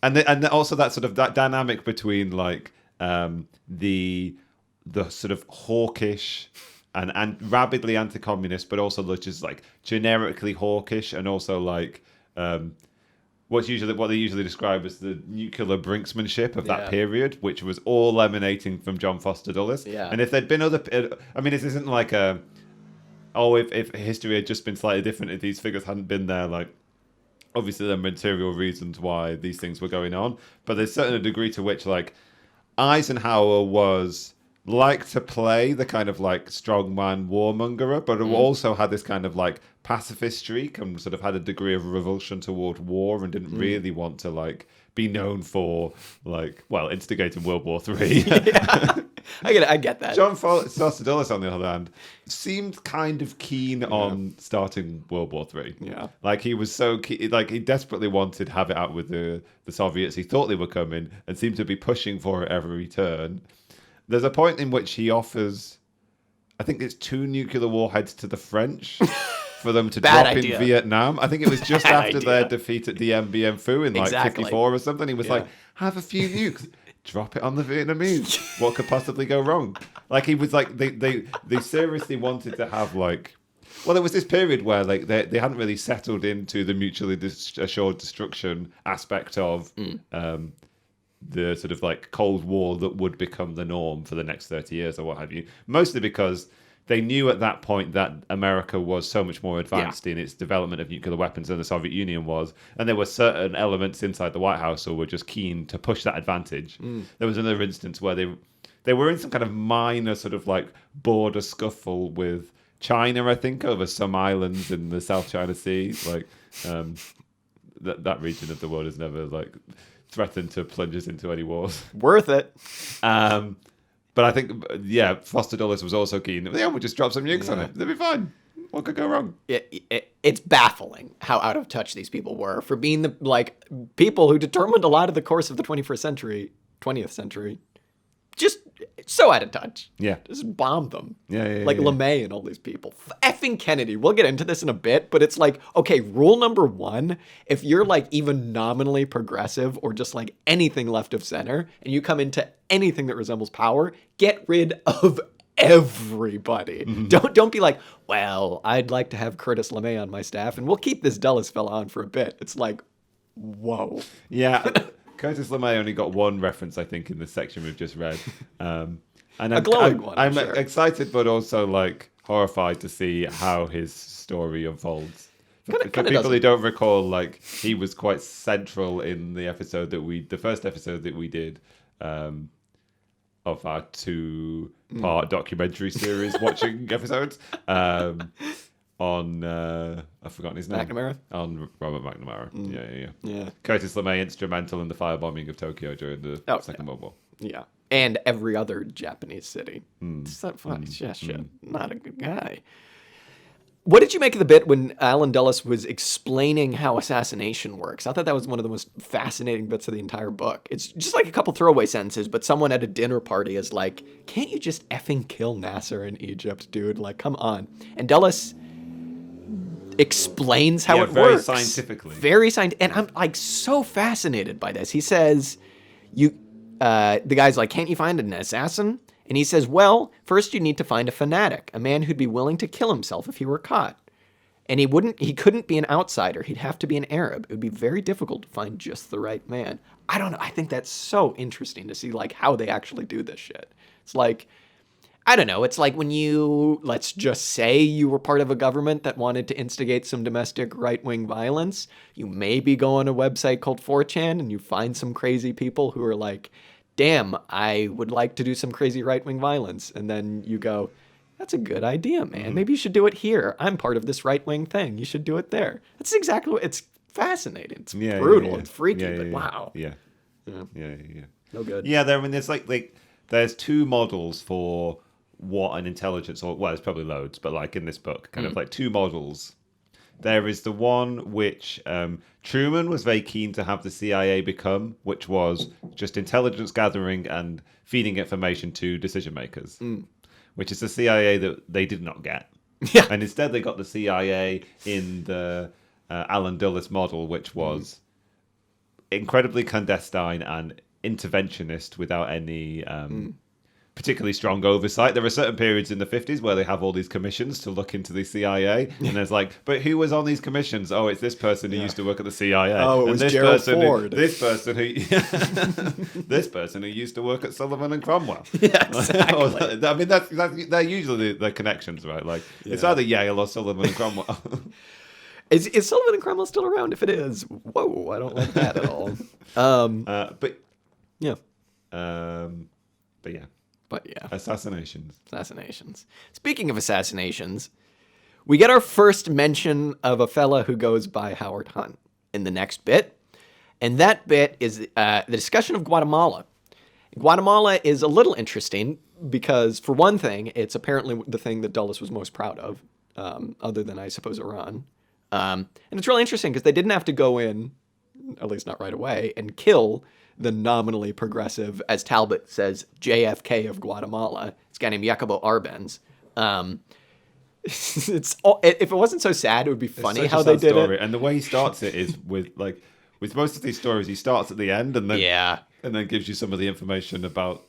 S2: and also that sort of that dynamic between like the sort of hawkish and rabidly anti-communist, but also just like generically hawkish, and also like what they usually describe as the nuclear brinksmanship of that period, which was all emanating from John Foster Dulles.
S1: Yeah.
S2: And if there'd been other, I mean, this isn't like if history had just been slightly different, if these figures hadn't been there, like, obviously there are material reasons why these things were going on, but there's certainly a degree to which, like, Eisenhower was like to play the kind of like strongman warmongerer, but also had this kind of like pacifist streak and sort of had a degree of revulsion toward war and didn't really want to like be known for like, well, instigating World War III.
S1: Yeah. I get that.
S2: John Sossadullis, on the other hand, seemed kind of keen on starting World War III.
S1: Yeah.
S2: Like, he was so keen, like, he desperately wanted to have it out with the Soviets. He thought they were coming and seemed to be pushing for it every turn. There's a point in which he offers, I think it's 2 nuclear warheads to the French for them to drop in Vietnam. I think it was just after their defeat at Dien Bien Phu in like 54 or something. He was like, have a few nukes. Drop it on the Vietnamese. What could possibly go wrong? Like, he was like, they seriously wanted to have like, well, there was this period where like they hadn't really settled into the mutually assured destruction aspect of the sort of like Cold War that would become the norm for the next 30 years or what have you. Mostly because they knew at that point that America was so much more advanced in its development of nuclear weapons than the Soviet Union was. And there were certain elements inside the White House who were just keen to push that advantage. There was another instance where they were in some kind of minor sort of like border scuffle with China, I think, over some islands in the South China Sea. Like, that region of the world has never like threatened to plunge us into any wars.
S1: Worth it.
S2: But I think, Foster Dulles was also keen. Yeah, we'll just drop some nukes on it. They'll be fine. What could go wrong?
S1: It's baffling how out of touch these people were for being the like people who determined a lot of the course of the 20th century. Just so out of touch.
S2: Yeah.
S1: Just bomb them.
S2: Yeah.
S1: Like LeMay and all these people. Effing Kennedy. We'll get into this in a bit, but it's like, okay, rule number 1, if you're like even nominally progressive or just like anything left of center and you come into anything that resembles power, get rid of everybody. Don't be like, well, I'd like to have Curtis LeMay on my staff and we'll keep this Dulles fella on for a bit. It's like, whoa.
S2: Yeah. Curtis LeMay only got one reference, I think, in the section we've just read. And
S1: a glowing one.
S2: I'm excited, but also like horrified to see how his story unfolds. For people who don't recall, like he was quite central in the first episode that we did of our 2-part documentary series watching episodes. On I've forgotten his name.
S1: McNamara?
S2: On Robert McNamara. Yeah. Curtis LeMay instrumental in the firebombing of Tokyo during the Second World War.
S1: Yeah. And every other Japanese city. Not a good guy. What did you make of the bit when Alan Dulles was explaining how assassination works? I thought that was one of the most fascinating bits of the entire book. It's just like a couple throwaway sentences, but someone at a dinner party is like, can't you just effing kill Nasser in Egypt, dude? Like, come on. And Dulles explains how it works very scientifically, and I'm like so fascinated by this. He says, the guy's like, can't you find an assassin? And he says, well, first you need to find a fanatic, a man who'd be willing to kill himself if he were caught. And he couldn't be an outsider. He'd have to be an Arab. It would be very difficult to find just the right man. I don't know. I think that's so interesting to see like how they actually do this shit. It's like, I don't know. It's like when let's just say you were part of a government that wanted to instigate some domestic right-wing violence. You maybe go on a website called 4chan and you find some crazy people who are like, damn, I would like to do some crazy right-wing violence. And then you go, that's a good idea, man. Maybe you should do it here. I'm part of this right-wing thing. You should do it there. That's exactly what it's fascinating. It's brutal and freaky, but wow.
S2: Yeah.
S1: No good.
S2: Yeah, there's like there's 2 models for what an intelligence, or well, there's probably loads, but like in this book, kind of like 2 models. There is the one which Truman was very keen to have the CIA become, which was just intelligence gathering and feeding information to decision makers, which is the CIA that they did not get.
S1: Yeah.
S2: And instead they got the CIA in the Alan Dulles model, which was incredibly clandestine and interventionist without any particularly strong oversight. There are certain periods in the 50s where they have all these commissions to look into the CIA, and there's like, but who was on these commissions? Oh, it's this person who used to work at the CIA.
S1: Oh, it was Gerald Ford.
S2: This person who this person who used to work at Sullivan and Cromwell.
S1: Yeah, exactly.
S2: I mean, that's they're usually the connections, right? Like, it's either Yale or Sullivan and Cromwell.
S1: Is Sullivan and Cromwell still around? If it is, whoa, I don't like that at all.
S2: But
S1: yeah.
S2: But yeah.
S1: But yeah.
S2: Assassinations.
S1: Speaking of assassinations, we get our first mention of a fella who goes by Howard Hunt in the next bit. And that bit is the discussion of Guatemala. Guatemala is a little interesting because, for one thing, it's apparently the thing that Dulles was most proud of, other than, I suppose, Iran. And it's really interesting because they didn't have to go in, at least not right away, and kill the nominally progressive, as Talbot says, JFK of Guatemala. This guy named Jacobo Arbenz. If it wasn't so sad, it would be funny how they did it.
S2: And the way he starts it is with most of these stories, he starts at the end and then gives you some of the information about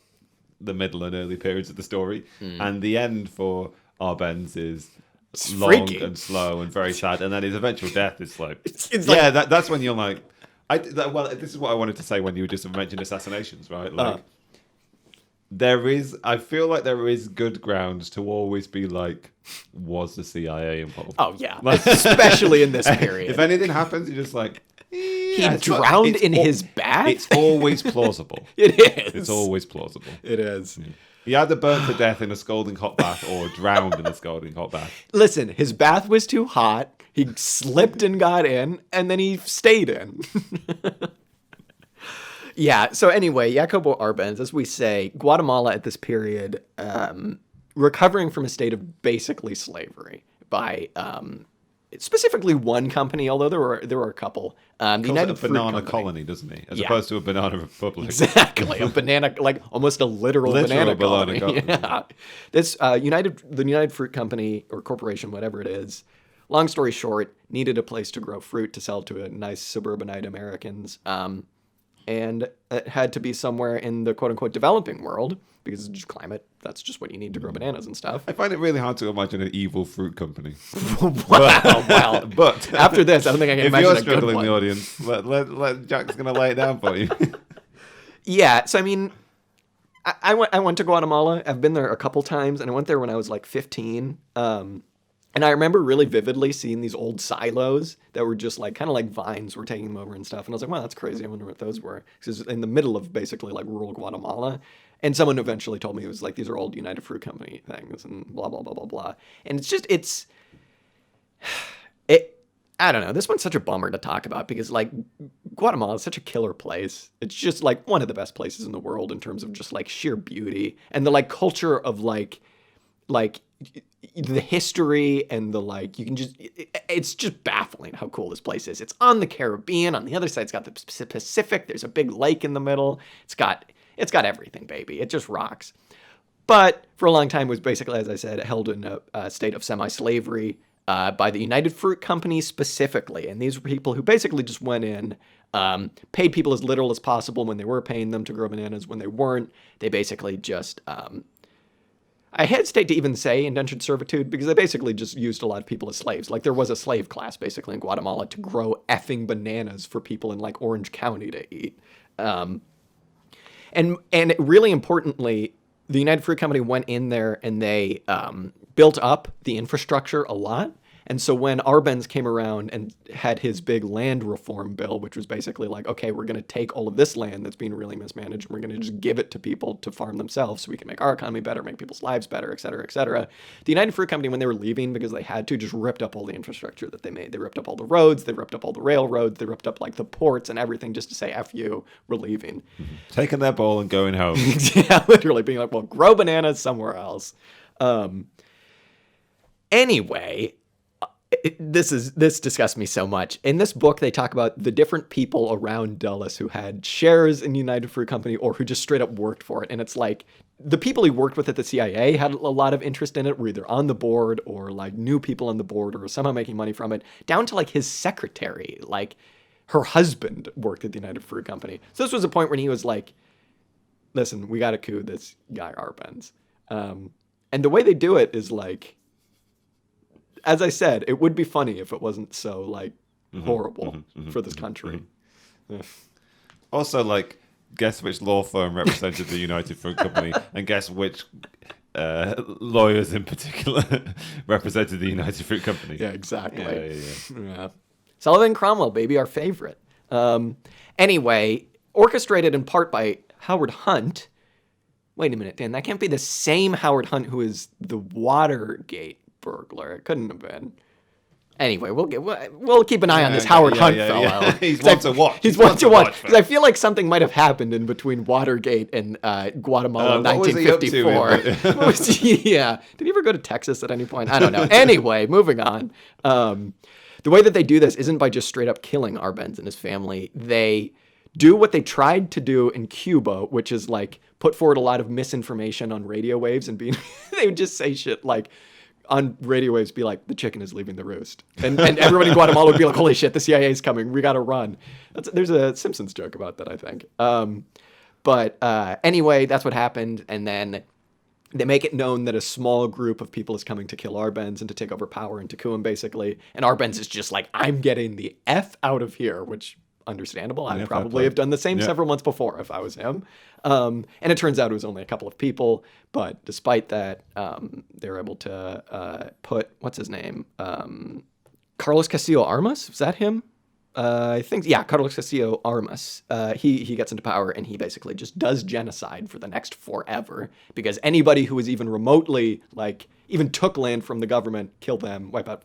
S2: the middle and early periods of the story. And the end for Arbenz is long
S1: freaky
S2: and slow and very sad, and then his eventual death is like, that's when you're like, this is what I wanted to say when you just mentioned assassinations, right? Like, I feel like there is good grounds to always be like, was the CIA involved?
S1: Oh yeah, especially in this period.
S2: If anything happens, you're just like,
S1: he drowned in his bath?
S2: It's always plausible.
S1: It is.
S2: It's always plausible.
S1: It is.
S2: Yeah. He either burnt to death in a scalding hot bath or drowned in a scalding hot bath.
S1: Listen, his bath was too hot. He slipped and got in, and then he stayed in. Yeah, so anyway, Jacobo Arbenz, as we say, Guatemala at this period, recovering from a state of basically slavery by specifically one company, although there were a couple. The United Fruit
S2: banana
S1: Company.
S2: Colony, doesn't he? As opposed to a banana republic.
S1: Exactly, a banana, like almost a literal banana colony. Yeah. This the United Fruit Company or corporation, whatever it is. Long story short, needed a place to grow fruit to sell to nice suburbanite Americans, and it had to be somewhere in the quote-unquote developing world because it's just climate. That's just what you need to grow bananas and stuff.
S2: I find it really hard to imagine an evil fruit company.
S1: Well,
S2: but
S1: after this, I don't think I can imagine a good one.
S2: If you're struggling in the audience, let Jack's going to lay it down for you.
S1: Yeah, so I mean, I went to Guatemala. I've been there a couple times, and I went there when I was like 15. And I remember really vividly seeing these old silos that were just like kind of like vines were taking them over and stuff. And I was like, wow, that's crazy. I wonder what those were. Because it was in the middle of basically like rural Guatemala. And someone eventually told me it was like, these are old United Fruit Company things and blah, blah, blah, blah, blah. And I don't know. This one's such a bummer to talk about because like Guatemala is such a killer place. It's just like one of the best places in the world in terms of just like sheer beauty and the like culture of like the history and the like, it's just baffling how cool this place is. It's on the Caribbean. On the other side, it's got the Pacific. There's a big lake in the middle. It's got everything, baby. It just rocks. But for a long time, it was basically, as I said, held in a state of semi-slavery by the United Fruit Company specifically. And these were people who basically just went in, paid people as little as possible when they were paying them to grow bananas. When they weren't, they basically just... I hesitate to even say indentured servitude because they basically just used a lot of people as slaves. Like there was a slave class basically in Guatemala to grow effing bananas for people in like Orange County to eat. And really importantly, the United Fruit Company went in there and they built up the infrastructure a lot. And so when Arbenz came around and had his big land reform bill, which was basically like, okay, we're going to take all of this land that's being really mismanaged, and we're going to just give it to people to farm themselves so we can make our economy better, make people's lives better, et cetera, et cetera. The United Fruit Company, when they were leaving, because they had to, just ripped up all the infrastructure that they made. They ripped up all the roads, they ripped up all the railroads, they ripped up like the ports and everything just to say, F you, we're leaving.
S2: Taking their ball and going home.
S1: Yeah, literally being like, well, grow bananas somewhere else. Anyway... This disgusts me so much. In this book, they talk about the different people around Dulles who had shares in United Fruit Company or who just straight up worked for it. And it's like the people he worked with at the CIA had a lot of interest in it, were either on the board or like knew people on the board or somehow making money from it, down to like his secretary, like her husband worked at the United Fruit Company. So this was a point when he was like, listen, we got to coup this guy Arbenz. And the way they do it is like, as I said, it would be funny if it wasn't so like horrible for this country.
S2: Also, like, guess which law firm represented the United Fruit Company, and guess which lawyers in particular represented the United Fruit Company.
S1: Yeah, exactly.
S2: Yeah.
S1: Sullivan Cromwell, baby, our favorite. Anyway, orchestrated in part by Howard Hunt. Wait a minute, Dan, that can't be the same Howard Hunt who is the Watergate burglar. It couldn't have been. Anyway, we'll keep an eye on this Howard Hunt fellow.
S2: Yeah. He's one to watch.
S1: He's one to watch. Because I feel like something might have happened in between Watergate and Guatemala in 1954. What was he yeah. Did he ever go to Texas at any point? I don't know. Anyway, moving on. The way that they do this isn't by just straight up killing Arbenz and his family. They do what they tried to do in Cuba, which is like put forward a lot of misinformation on radio waves and they would just say shit like, on radio waves, be like, the chicken is leaving the roost. And everyone in Guatemala would be like, holy shit, the CIA's coming. We got to run. There's a Simpsons joke about that, I think. But anyway, that's what happened. And then they make it known that a small group of people is coming to kill Arbenz and to take over power and to coup him, basically. And Arbenz is just like, I'm getting the F out of here, which understandable. I'd probably have done the same several months before if I was him. And it turns out it was only a couple of people, but despite that, they're able to put, what's his name? Carlos Castillo Armas? Was that him? I think, yeah, Carlos Castillo Armas. He gets into power and he basically just does genocide for the next forever because anybody who was even remotely, like, even took land from the government, kill them, wipe out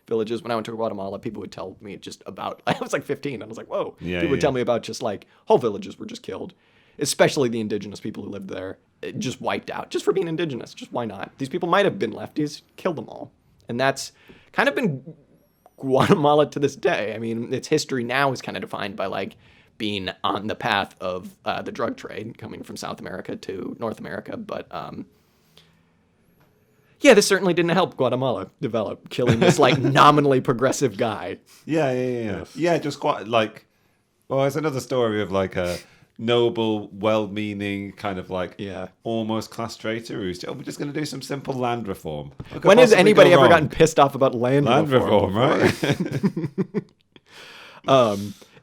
S1: villages. When I went to Guatemala, people would tell me just about, I was like 15, and I was like, whoa. People would tell me about just like whole villages were just killed, especially the indigenous people who lived there, just wiped out, just for being indigenous. Just why not? These people might have been lefties, killed them all. And that's kind of been Guatemala to this day. I mean, its history now is kind of defined by like being on the path of the drug trade coming from South America to North America. But yeah, this certainly didn't help Guatemala develop, killing this like nominally progressive guy.
S2: Yeah, just quite like, well, it's another story of like a noble, well-meaning kind of like almost class traitor who's we're just going to do some simple land reform.
S1: When has anybody ever gotten pissed off about land reform,
S2: right?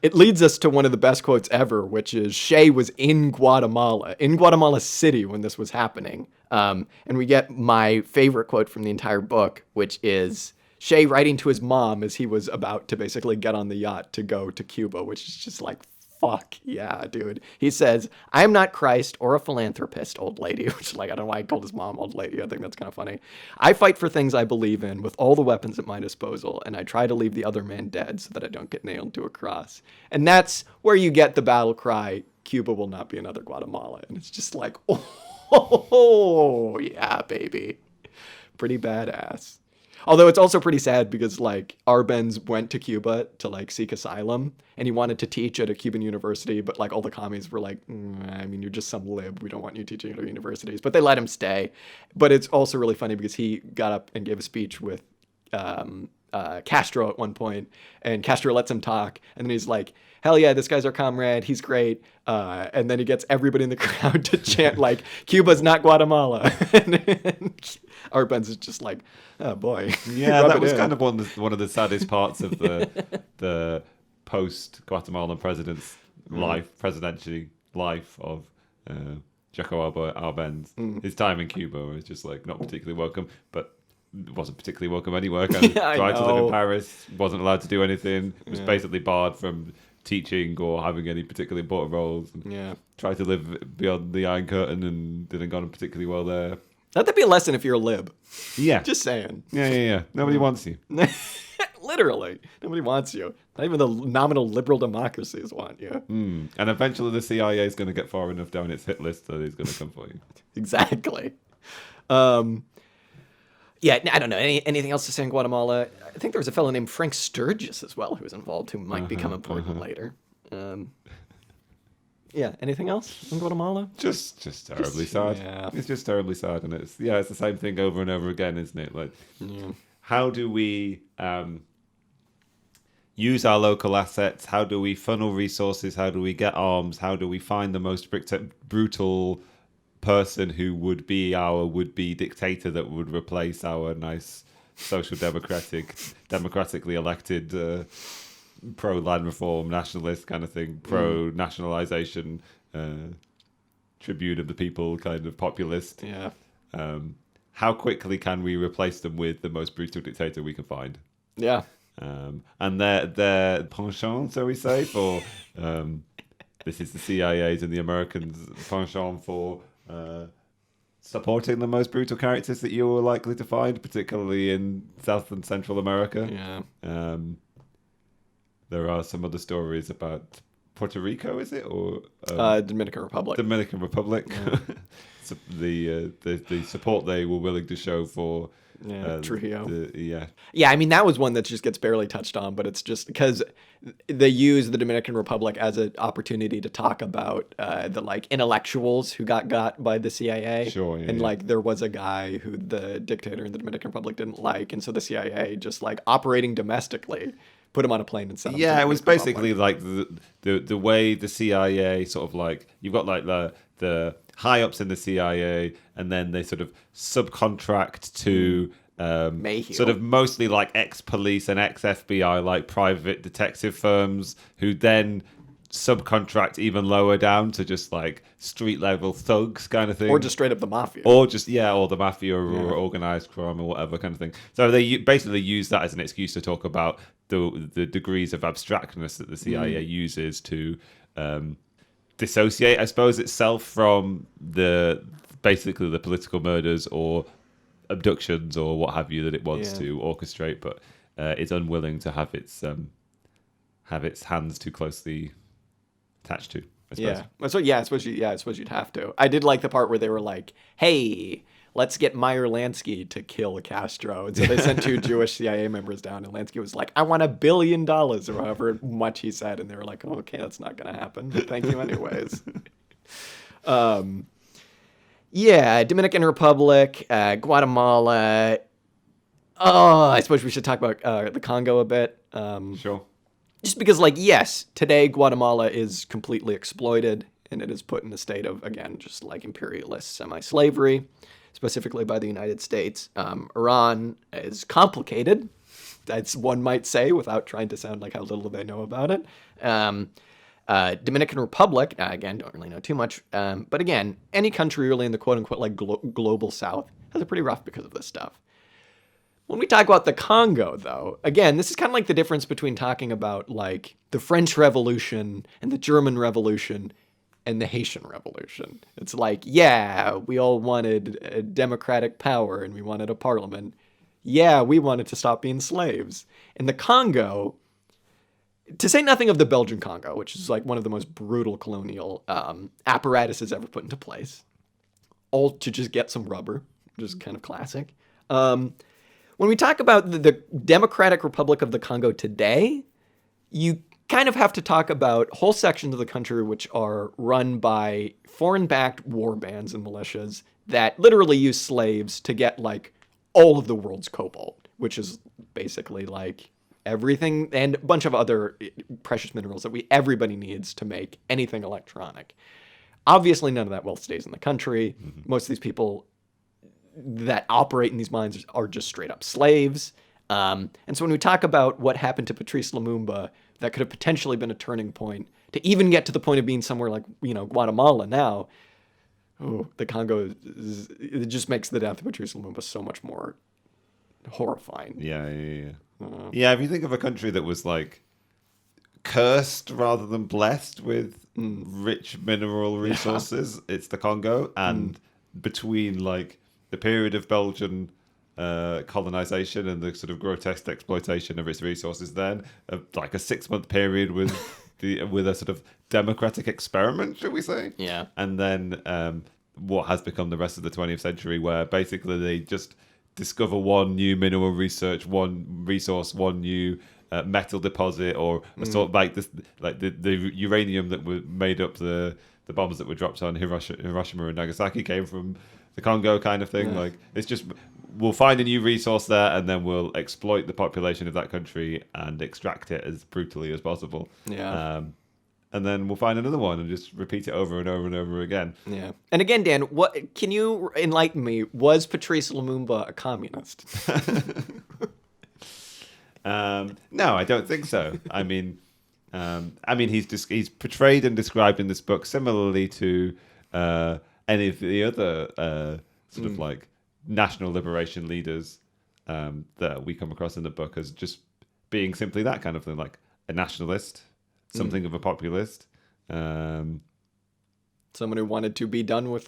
S1: It leads us to one of the best quotes ever, which is Che was in Guatemala City when this was happening. And we get my favorite quote from the entire book, which is Che writing to his mom as he was about to basically get on the yacht to go to Cuba, which is just like, fuck yeah, dude. He says, I am not Christ or a philanthropist, old lady, which is like, I don't know why he called his mom old lady. I think that's kind of funny. I fight for things I believe in with all the weapons at my disposal, and I try to leave the other man dead so that I don't get nailed to a cross. And that's where you get the battle cry, Cuba will not be another Guatemala. And it's just like, oh yeah, baby. Pretty badass. Although it's also pretty sad because like Arbenz went to Cuba to like seek asylum and he wanted to teach at a Cuban university, but like all the commies were like, I mean, you're just some lib. We don't want you teaching at our universities, but they let him stay. But it's also really funny because he got up and gave a speech with Castro at one point, and Castro lets him talk. And then he's like, hell yeah, this guy's our comrade. He's great. And then he gets everybody in the crowd to chant like, Cuba's not Guatemala. And Arbenz is just like, oh boy.
S2: Yeah, that was kind of one of the saddest parts of the post-Guatemalan president's presidential life of Jaco Arbenz. His time in Cuba was just like not particularly welcome, but wasn't particularly welcome anywhere. Kind of tried to live in Paris, wasn't allowed to do anything, was basically barred from teaching or having any particularly important roles. Tried to live beyond the Iron Curtain and didn't go on particularly well there.
S1: Let that be a lesson if you're a lib.
S2: Yeah.
S1: Just saying.
S2: Yeah. Nobody wants you.
S1: Literally. Nobody wants you. Not even the nominal liberal democracies want you.
S2: And eventually the CIA is going to get far enough down its hit list that he's going to come for you.
S1: Exactly. Yeah, I don't know. Anything else to say in Guatemala? I think there was a fellow named Frank Sturgis as well who was involved who might become important later. Yeah, anything else in Guatemala?
S2: Just terribly sad. Yeah. It's just terribly sad, and it's the same thing over and over again, isn't it? Like, how do we use our local assets? How do we funnel resources? How do we get arms? How do we find the most brutal person who would be our would-be dictator that would replace our nice democratically elected pro-land reform nationalist kind of thing, pro-nationalization, tribune of the people kind of populist.
S1: Yeah.
S2: How quickly can we replace them with the most brutal dictator we can find?
S1: Yeah.
S2: And their penchant, so we say, for this is the CIA's and the Americans' penchant for supporting the most brutal characters that you were likely to find, particularly in South and Central America.
S1: Yeah.
S2: There are some other stories about Puerto Rico, is it, or
S1: Dominican Republic?
S2: Dominican Republic.
S1: Yeah.
S2: So the support they were willing to show for
S1: Trujillo.
S2: Yeah.
S1: I mean, that was one that just gets barely touched on, but it's just because they use the Dominican Republic as an opportunity to talk about the like intellectuals who got by the CIA.
S2: Sure, yeah,
S1: and
S2: yeah.
S1: like there was a guy who the dictator in the Dominican Republic didn't like, and so the CIA just like operating domestically put him on a plane and sent him.
S2: Yeah,
S1: to
S2: it was
S1: Dominican Republic.
S2: basically like the way the CIA sort of like, you've got like the high ups in the CIA, and then they sort of subcontract to
S1: Mayhew.
S2: sort of mostly like ex-police and ex-FBI like private detective firms, who then subcontract even lower down to just like street level thugs kind of thing,
S1: or just straight up the mafia.
S2: or the mafia or organized crime or whatever kind of thing. So they basically use that as an excuse to talk about the degrees of abstractness that the CIA uses to dissociate, I suppose, itself from basically the political murders or abductions or what have you that it wants to orchestrate, but it's unwilling to have its hands too closely attached to, I suppose.
S1: I suppose you'd have to. I did like the part where they were like, "Hey, let's get Meyer Lansky to kill Castro," and so they sent 2 Jewish CIA members down, and Lansky was like, "I want $1 billion," or however much he said, and they were like, "Oh, okay, that's not going to happen. But thank you anyways." Dominican Republic, Guatemala. Oh, I suppose we should talk about the Congo a bit.
S2: Sure.
S1: Just because, like, yes, today Guatemala is completely exploited, and it is put in a state of, again, just like imperialist semi-slavery, specifically by the United States. Iran is complicated, as one might say, without trying to sound like how little they know about it. Dominican Republic, again, don't really know too much, but again, any country really in the quote-unquote like global south has it pretty rough because of this stuff. When we talk about the Congo, though, again, this is kind of like the difference between talking about like the French Revolution and the German Revolution and the Haitian Revolution. It's like, yeah, we all wanted a democratic power and we wanted a parliament. Yeah, we wanted to stop being slaves. In the Congo, to say nothing of the Belgian Congo, which is like one of the most brutal colonial apparatuses ever put into place, all to just get some rubber, which is kind of classic. When we talk about the Democratic Republic of the Congo today, you kind of have to talk about whole sections of the country which are run by foreign-backed war bands and militias that literally use slaves to get like all of the world's cobalt, which is basically like everything and a bunch of other precious minerals that everybody needs to make anything electronic. Obviously, none of that wealth stays in the country. Mm-hmm. Most of these people that operate in these mines are just straight up slaves. And so when we talk about what happened to Patrice Lumumba, that could have potentially been a turning point to even get to the point of being somewhere like, Guatemala now. Oh, the Congo, it just makes the death of Patrice Lumumba so much more horrifying.
S2: Yeah. If you think of a country that was like cursed rather than blessed with rich mineral resources, it's the Congo. And between like the period of Belgian colonization and the sort of grotesque exploitation of its resources, then like a 6-month period with a sort of democratic experiment, shall we say?
S1: Yeah.
S2: And then what has become the rest of the 20th century, where basically they just discover one new mineral research, one resource, one new metal deposit, or a sort of like this, like the uranium that made up the bombs that were dropped on Hiroshima and Nagasaki came from the Congo, kind of thing. Yeah. Like, it's just we'll find a new resource there, and then we'll exploit the population of that country and extract it as brutally as possible.
S1: Yeah.
S2: And then we'll find another one and just repeat it over and over and over again.
S1: Yeah. And again, Dan, what can you enlighten me? Was Patrice Lumumba a communist?
S2: No, I don't think so. I mean, he's portrayed and described in this book similarly to any of the other sort of like national liberation leaders that we come across in the book as just being simply that kind of thing, like a nationalist. Something of a populist.
S1: Someone who wanted to be done with...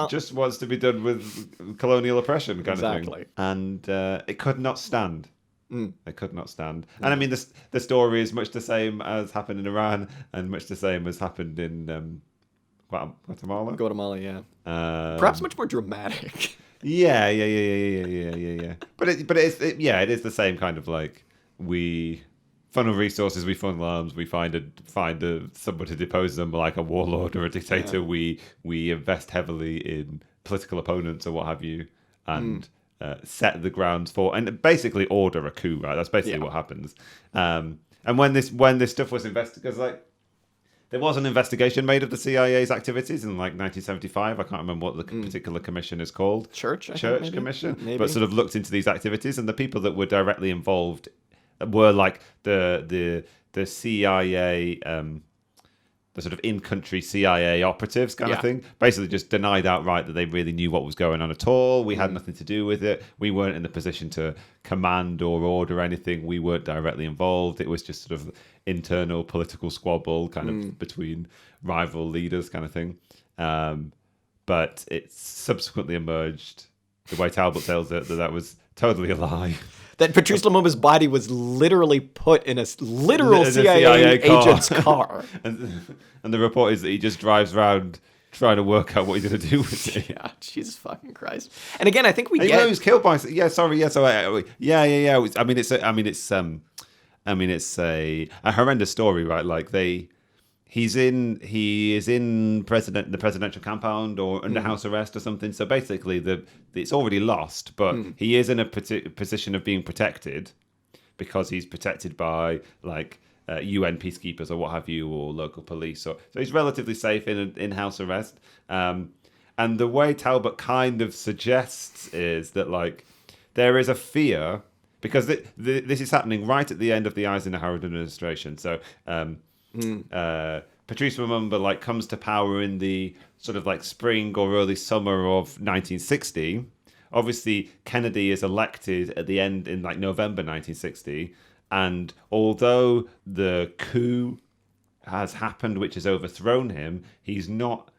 S2: just wants to be done with colonial oppression kind of thing.
S1: Exactly.
S2: And it could not stand. It could not stand. And I mean, the story is much the same as happened in Iran and much the same as happened in Guatemala.
S1: Guatemala, yeah. Perhaps much more dramatic.
S2: Yeah. But it is the same kind of like we funnel resources, we funnel arms, we find someone to depose them like a warlord or a dictator. Yeah. We invest heavily in political opponents or what have you, and set the grounds for and basically order a coup. Right, that's basically what happens. And when this stuff was investigated, because like there was an investigation made of the CIA's activities in like 1975. I can't remember what the particular commission is called. Church Commission, maybe. But sort of looked into these activities, and the people that were directly involved were like the CIA, the sort of in-country CIA operatives kind of thing. Basically just denied outright that they really knew what was going on at all. We had nothing to do with it. We weren't in the position to command or order anything. We weren't directly involved. It was just sort of internal political squabble kind of between rival leaders kind of thing. But it subsequently emerged, the way Talbot tells it, that was totally a lie.
S1: That Patrice Lumumba's body was literally put in a literal CIA agent's car.
S2: And the report is that he just drives around trying to work out what he's going to do with it.
S1: Yeah, Jesus fucking Christ. And again, I think he
S2: was killed by... Yeah, sorry, yeah. So, yeah. It's a horrendous story, right? Like he is in the presidential compound or under house arrest or something. So basically, it's already lost, but he is in a position of being protected because he's protected by like UN peacekeepers or what have you, or local police. So he's relatively safe in house arrest. And the way Talbot kind of suggests is that like there is a fear because this is happening right at the end of the Eisenhower administration. So. Patrice Lumumba like comes to power in the sort of like spring or early summer of 1960. Obviously, Kennedy is elected at the end in like November 1960, and although the coup has happened, which has overthrown him, he's not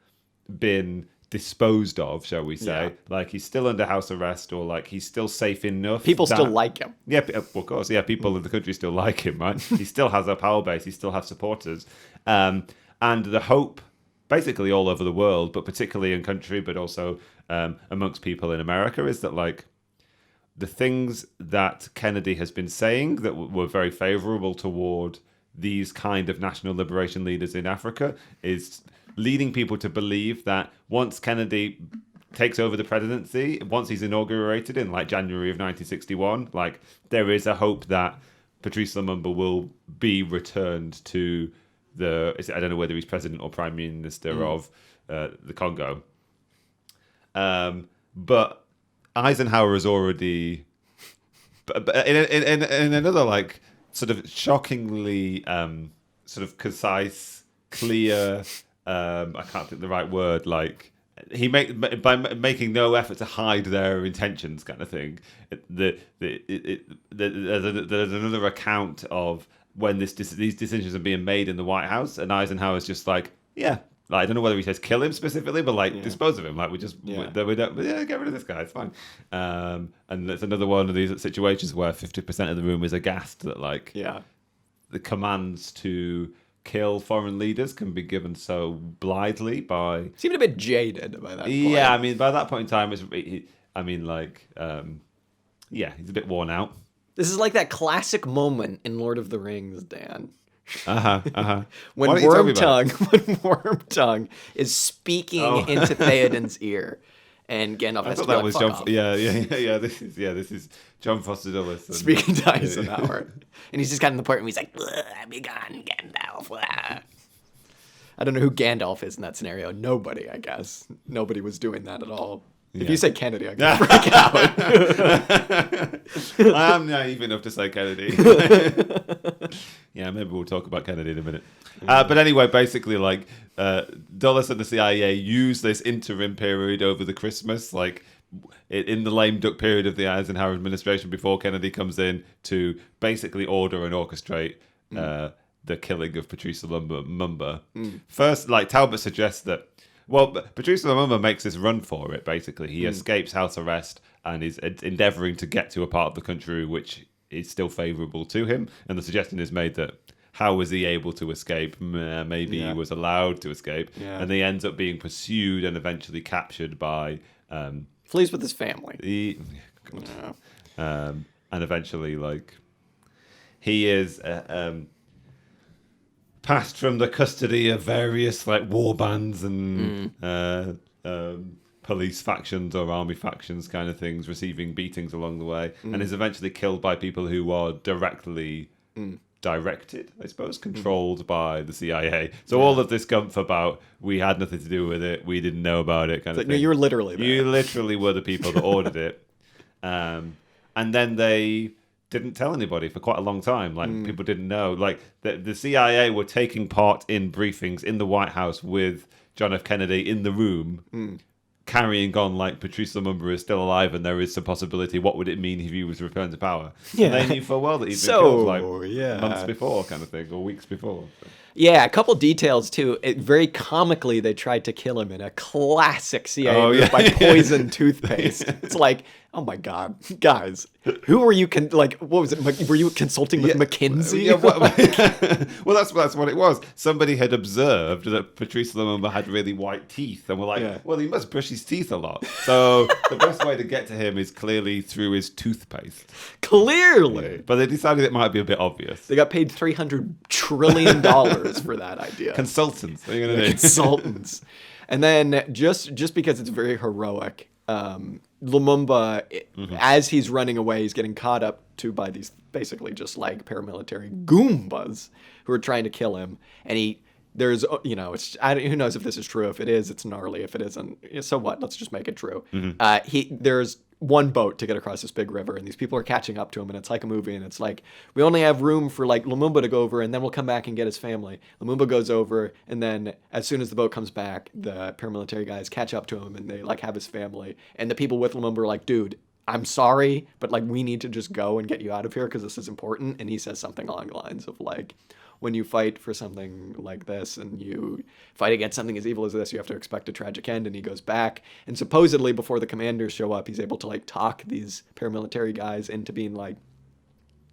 S2: been disposed of, shall we say. Yeah. Like he's still under house arrest, or like he's still safe enough.
S1: People still like him.
S2: Yeah, of course. Yeah, people in the country still like him, right? He still has a power base. He still has supporters. And the hope, basically all over the world, but particularly in country, but also amongst people in America, is that like the things that Kennedy has been saying that were very favorable toward these kind of national liberation leaders in Africa is leading people to believe that once Kennedy takes over the presidency, once he's inaugurated in like January of 1961, like there is a hope that Patrice Lumumba will be returned to I don't know whether he's president or prime minister of the Congo. But Eisenhower is already, in another like sort of shockingly sort of concise, clear. I can't think the right word. Like by making no effort to hide their intentions, kind of thing. There's another account of when these decisions are being made in the White House, and Eisenhower's just like, yeah. Like, I don't know whether he says kill him specifically, but like dispose of him. Like we don't, get rid of this guy. It's fine. And it's another one of these situations where 50% of the room is aghast that like the commands to kill foreign leaders can be given so blithely by...
S1: Seemed a bit jaded by that point.
S2: Yeah, I mean, by that point in time, he's a bit worn out.
S1: This is like that classic moment in Lord of the Rings, Dan. When Wormtongue is speaking into Theoden's ear. And Gandalf
S2: I
S1: has to
S2: thought
S1: be
S2: that
S1: like,
S2: was
S1: fuck
S2: John.
S1: off.
S2: Yeah. This is John Foster Dulles.
S1: Speaking to Eisenhower. And he's just kind of in the part where he's like, be gone, Gandalf. Blah. I don't know who Gandalf is in that scenario. Nobody, I guess. Nobody was doing that at all. If you say Kennedy, I can freak out.
S2: I am naive enough to say Kennedy. Yeah, maybe we'll talk about Kennedy in a minute. But anyway, basically, like, Dulles and the CIA use this interim period over the Christmas, like, in the lame duck period of the Eisenhower administration before Kennedy comes in, to basically order and orchestrate the killing of Patrice Lumumba. First, like, Talbot suggests that, well, Patrice Lumumba makes this run for it, basically. He escapes house arrest and is endeavouring to get to a part of the country which is still favourable to him. And the suggestion is made that how was he able to escape? Maybe he was allowed to escape. Yeah. And he ends up being pursued and eventually captured by...
S1: Flees with his family.
S2: And eventually, like, he is... passed from the custody of various like war bands and police factions or army factions kind of things, receiving beatings along the way, and is eventually killed by people who are directly directed, I suppose, controlled by the CIA. So all of this gumph about we had nothing to do with it, we didn't know about it kind of thing.
S1: No, you were literally there.
S2: You literally were the people that ordered it. And then they didn't tell anybody for quite a long time. Like, people didn't know. Like, the CIA were taking part in briefings in the White House with John F. Kennedy in the room, carrying on like Patrice Lumumba is still alive and there is some possibility. What would it mean if he was returned to power? Yeah. And they knew full well that he'd been killed like months before kind of thing, or weeks before.
S1: Yeah, a couple details too. Very comically, they tried to kill him in a classic CIA move by poison toothpaste. It's like, oh my god, guys, who were you? What was it? Were you consulting with McKinsey?
S2: Well, that's what it was. Somebody had observed that Patrice Lumumba had really white teeth, and were like, well, he must brush his teeth a lot. So the best way to get to him is clearly through his toothpaste.
S1: Clearly,
S2: but they decided it might be a bit obvious.
S1: They got paid $300 trillion for that idea.
S2: Consultants. What are you gonna do?
S1: Consultants. And then just because it's very heroic, Lumumba, as he's running away, he's getting caught up to by these basically just like paramilitary Goombas who are trying to kill him. And there's, who knows if this is true. If it is, it's gnarly. If it isn't, so what? Let's just make it true. There's one boat to get across this big river, and these people are catching up to him, and it's like a movie, and it's like, we only have room for like Lumumba to go over, and then we'll come back and get his family. Lumumba goes over, and then as soon as the boat comes back, the paramilitary guys catch up to him, and they like have his family, and the people with Lumumba are like, dude, I'm sorry, but like we need to just go and get you out of here because this is important. And he says something along the lines of like, when you fight for something like this and you fight against something as evil as this, you have to expect a tragic end. And he goes back, and supposedly before the commanders show up, he's able to like talk these paramilitary guys into being like,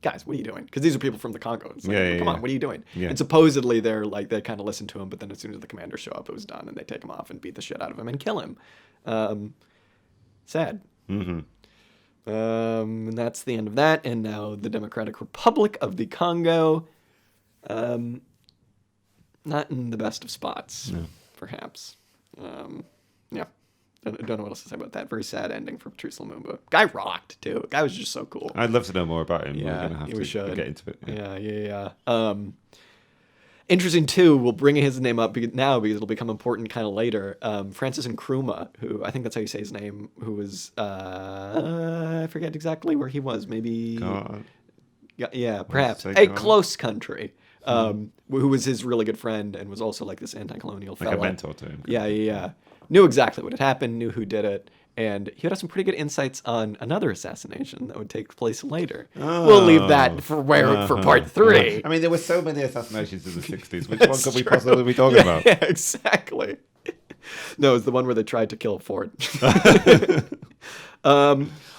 S1: guys, what are you doing? Because these are people from the Congo. It's like, come on, what are you doing? Yeah. And supposedly they're like, they kind of listen to him, but then as soon as the commanders show up, it was done, and they take him off and beat the shit out of him and kill him. Sad. And that's the end of that. And now the Democratic Republic of the Congo. Not in the best of spots, perhaps. Yeah. Don't know what else to say about that. Very sad ending for Patrice Lumumba. Guy rocked, too. Guy was just so cool.
S2: I'd love to know more about him.
S1: Yeah,
S2: we're going to have to get into it.
S1: Yeah. Interesting, too, we'll bring his name up now because it'll become important kind of later. Francis Nkrumah, who, I think that's how you say his name, who was, I forget exactly where he was. Maybe... God. Yeah, perhaps. A close country. Who was his really good friend and was also like this anti-colonial fellow.
S2: Like a mentor to him.
S1: Yeah. Knew exactly what had happened, knew who did it, and he would have some pretty good insights on another assassination that would take place later. We'll leave that for part 3.
S2: I mean, there were so many assassinations in the 60s. Which one could we possibly be talking about?
S1: Yeah, exactly. No, it's the one where they tried to kill Ford.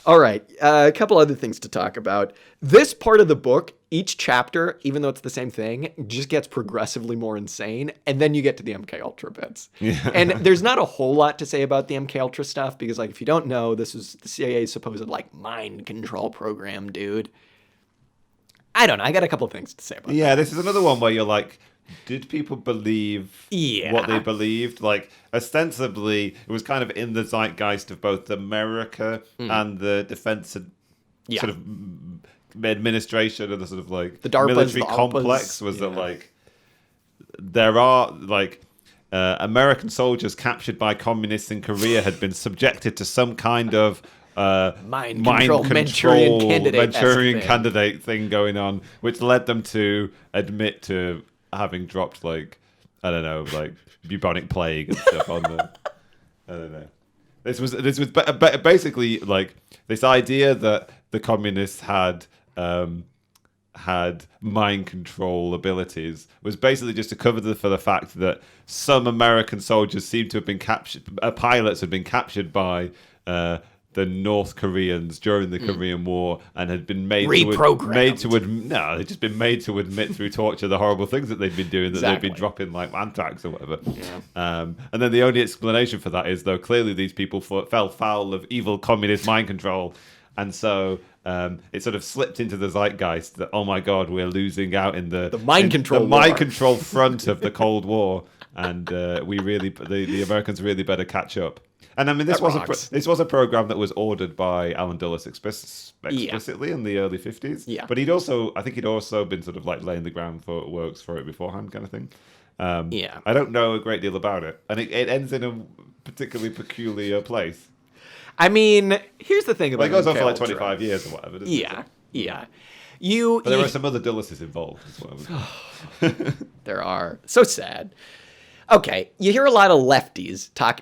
S1: All right, a couple other things to talk about. This part of the book, each chapter, even though it's the same thing, just gets progressively more insane, and then you get to the MK Ultra bits. Yeah. And there's not a whole lot to say about the MK Ultra stuff, because like if you don't know, this is the CIA's supposed like mind control program, dude. I don't know. I got a couple of things to say about that.
S2: Yeah, this is another one where you're like, did people believe
S1: Yeah.
S2: what they believed? Like, ostensibly, it was kind of in the zeitgeist of both America and the defense
S1: Yeah.
S2: sort of administration and the sort of like
S1: The DARPAs,
S2: military
S1: the ARPAs,
S2: complex was that
S1: yeah.
S2: like there are like American soldiers captured by communists in Korea had been subjected to some kind of
S1: Mind control, Manchurian candidate-esque
S2: candidate thing going on, which led them to admit to having dropped like I don't know, like bubonic plague and stuff on them. I don't know. This was basically like this idea that the communists had mind control abilities was basically just to cover for the fact that some American soldiers seemed to have been captured. Pilots had been captured by the North Koreans during the Korean War and had been they'd just been made to admit through torture the horrible things that they'd been doing, that they'd been dropping like anthrax or whatever. Yeah. And then the only explanation for that is, though, clearly these people fell foul of evil communist mind control. And so it sort of slipped into the zeitgeist that, oh my God, we're losing out in the
S1: mind
S2: control front of the Cold War. And the Americans really better catch up. And I mean, this was a program that was ordered by Alan Dulles explicitly in the early 50s.
S1: Yeah.
S2: But I think he'd also been sort of like laying the groundwork for it beforehand, kind of thing. I don't know a great deal about it, and it ends in a particularly peculiar place.
S1: I mean, here's the thing about
S2: it goes on for like
S1: MK Ultra.
S2: 25 years or whatever. Doesn't it?
S1: Yeah.
S2: But there are some other Dulleses involved as well.
S1: There are. So sad. Okay, you hear a lot of lefties talk,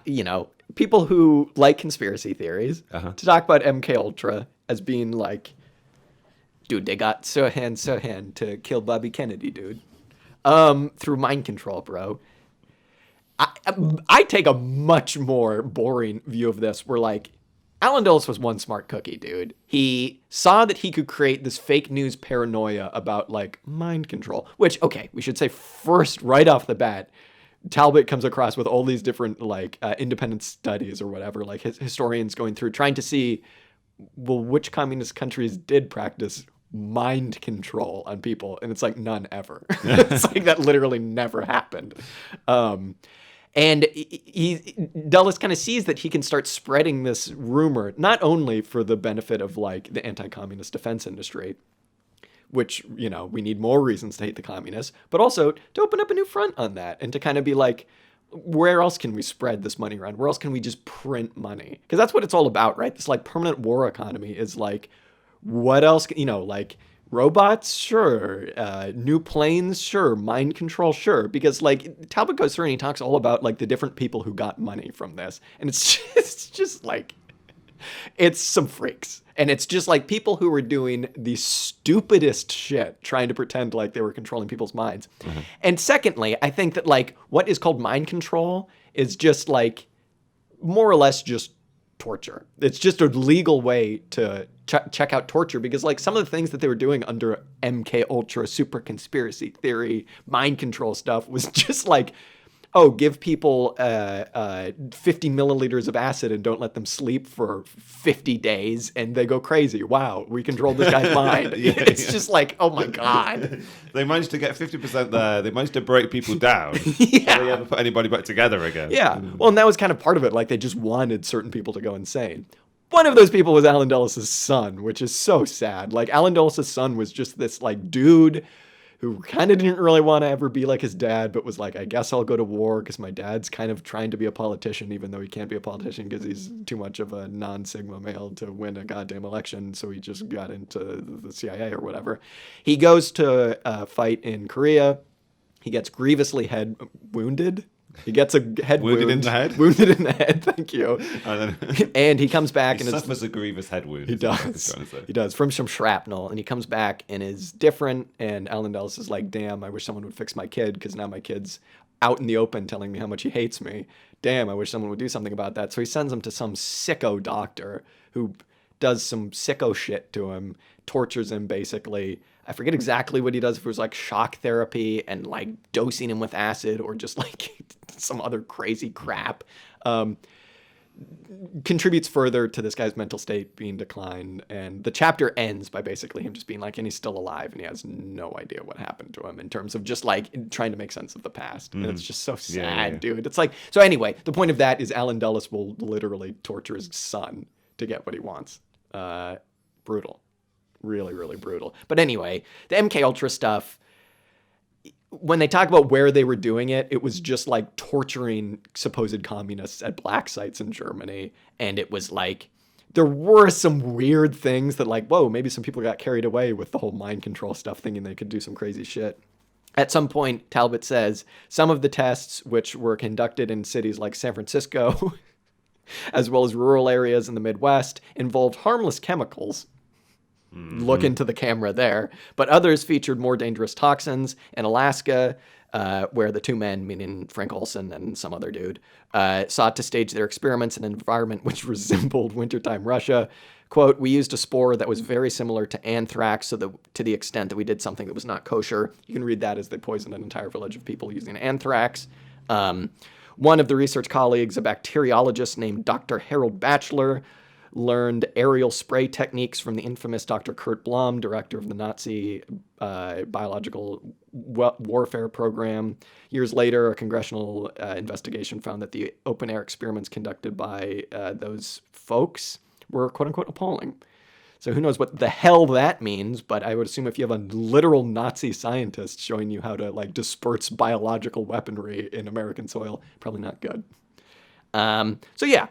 S1: people who like conspiracy theories, to talk about MK Ultra as being like, dude, they got Sirhan to kill Bobby Kennedy, dude. Through mind control, bro. I take a much more boring view of this, where like, Alan Dulles was one smart cookie, dude. He saw that he could create this fake news paranoia about like mind control, which, okay, we should say first, right off the bat, Talbot comes across with all these different like independent studies or whatever, like historians going through trying to see, well, which communist countries did practice mind control on people, and it's like none ever. It's like that literally never happened. And Dulles kind of sees that he can start spreading this rumor, not only for the benefit of like the anti-communist defense industry, which, we need more reasons to hate the communists, but also to open up a new front on that and to kind of be like, where else can we spread this money around? Where else can we just print money? Because that's what it's all about, right? This like permanent war economy is like, what else, like robots, sure. New planes, sure. Mind control, sure. Because like Talbot goes through and he talks all about like the different people who got money from this. And it's just like, it's some freaks. And it's just like people who were doing the stupidest shit, trying to pretend like they were controlling people's minds. Mm-hmm. And secondly, I think that like what is called mind control is just like more or less just torture. It's just a legal way to check out torture, because like some of the things that they were doing under MK Ultra, super conspiracy theory, mind control stuff was just like, oh, give people 50 milliliters of acid and don't let them sleep for 50 days and they go crazy. Wow, we controlled this guy's mind. It's just like, oh my God.
S2: They managed to get 50% there. They managed to break people down. Yeah. They never put anybody back together again.
S1: Yeah. Well, and that was kind of part of it. Like they just wanted certain people to go insane. One of those people was Alan Dulles' son, which is so sad. Like Alan Dulles' son was just this like dude who kind of didn't really want to ever be like his dad, but was like, I guess I'll go to war because my dad's kind of trying to be a politician, even though he can't be a politician because he's too much of a non-Sigma male to win a goddamn election. So he just got into the CIA or whatever. He goes to fight in Korea. He gets grievously wounded. He gets a head
S2: wounded
S1: wound.
S2: In the head?
S1: Wounded in the head, thank you. And he comes back
S2: he suffers a grievous head wound.
S1: He does. He does, from some shrapnel. And he comes back and is different. And Alan Dulles is like, damn, I wish someone would fix my kid, because now my kid's out in the open telling me how much he hates me. Damn, I wish someone would do something about that. So he sends him to some sicko doctor who does some sicko shit to him, tortures him basically. I forget exactly what he does, if it was like shock therapy and like dosing him with acid or just like some other crazy crap. contributes further to this guy's mental state being declined. And the chapter ends by basically him just being like, and he's still alive and he has no idea what happened to him in terms of just like trying to make sense of the past. And it's just so sad, dude. It's like, so anyway, the point of that is Alan Dulles will literally torture his son to get what he wants. Brutal. Really, really brutal. But anyway, the MK Ultra stuff, when they talk about where they were doing it, it was just like torturing supposed communists at black sites in Germany. And it was like, there were some weird things that like, whoa, maybe some people got carried away with the whole mind control stuff, thinking they could do some crazy shit. At some point, Talbot says, some of the tests, which were conducted in cities like San Francisco, as well as rural areas in the Midwest, involved harmless chemicals. Look into the camera there. But others featured more dangerous toxins. In Alaska, where the two men, meaning Frank Olson and some other dude, sought to stage their experiments in an environment which resembled wintertime Russia. Quote, we used a spore that was very similar to anthrax, so that to the extent that we did something that was not kosher. You can read that as they poisoned an entire village of people using anthrax. One of the research colleagues, a bacteriologist named Dr. Harold Batchelor, learned aerial spray techniques from the infamous Dr. Kurt Blum, director of the Nazi biological warfare program. Years later, a congressional investigation found that the open-air experiments conducted by those folks were quote-unquote appalling. So who knows what the hell that means, but I would assume if you have a literal Nazi scientist showing you how to like disperse biological weaponry in American soil, probably not good. So yeah,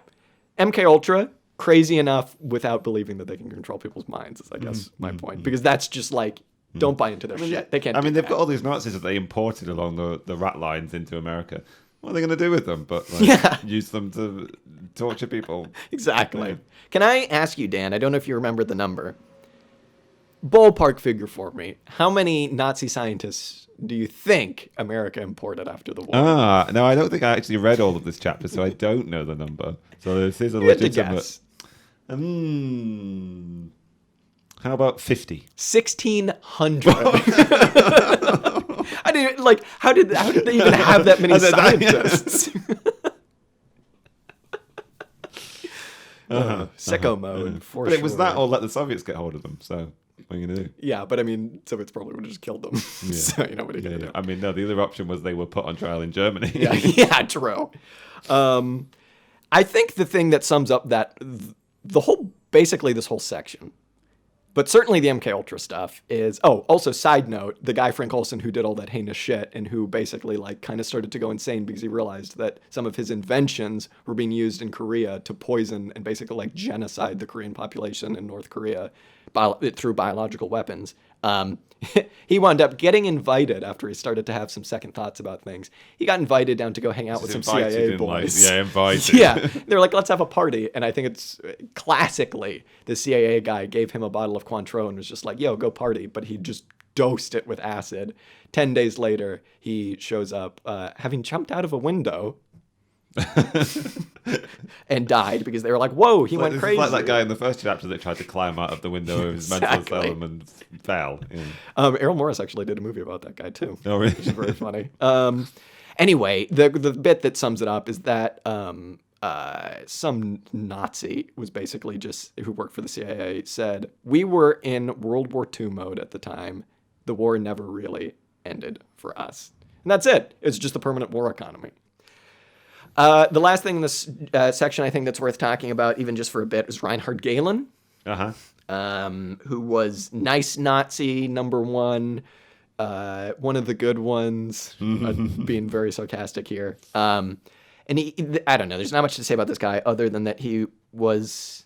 S1: MK Ultra, crazy enough without believing that they can control people's minds is, I guess, my point. Because that's just like, don't buy into their shit. They can't
S2: they've got all these Nazis that they imported along the rat lines into America. What are they going to do with them? But use them to torture people.
S1: Exactly. Yeah. Can I ask you, Dan, I don't know if you remember the number. Ballpark figure for me. How many Nazi scientists do you think America imported after the war?
S2: No, I don't think I actually read all of this chapter, so I don't know the number. So this is a legitimate... How about 50?
S1: 1,600. I didn't like. How did they even have that many scientists? Sicko mode. For
S2: but it was that, or let the Soviets get hold of them. So what are you gonna do?
S1: Yeah, but I mean, Soviets probably would have just killed them. Yeah. So you know what are you gonna do?
S2: I mean, no. The other option was they were put on trial in Germany.
S1: yeah, true. I think the thing that sums up that basically this whole section, but certainly the MK Ultra stuff is, also side note, the guy Frank Olson who did all that heinous shit and who basically like kind of started to go insane because he realized that some of his inventions were being used in Korea to poison and basically like genocide the Korean population in North Korea through biological weapons. He wound up getting invited after he started to have some second thoughts about things. He got invited down to go hang out with some CIA boys.
S2: Invited.
S1: Yeah, they're like, let's have a party. And I think it's classically the CIA guy gave him a bottle of Cointreau and was just like, yo, go party. But he just dosed it with acid. 10 days later, he shows up having jumped out of a window and died because they were like, whoa, he went crazy.
S2: Like that guy in the first chapter that tried to climb out of the window of his mental asylum and fell. Yeah.
S1: Errol Morris actually did a movie about that guy too.
S2: Oh, really?
S1: Which is very funny. Anyway, the bit that sums it up is that some Nazi was basically who worked for the CIA said, we were in World War II mode at the time. The war never really ended for us. And that's it. It's just a permanent war economy. The last thing in this section I think that's worth talking about, even just for a bit, is Reinhard Gehlen, who was nice Nazi number one of the good ones, being very sarcastic here. And I don't know, there's not much to say about this guy other than that he was...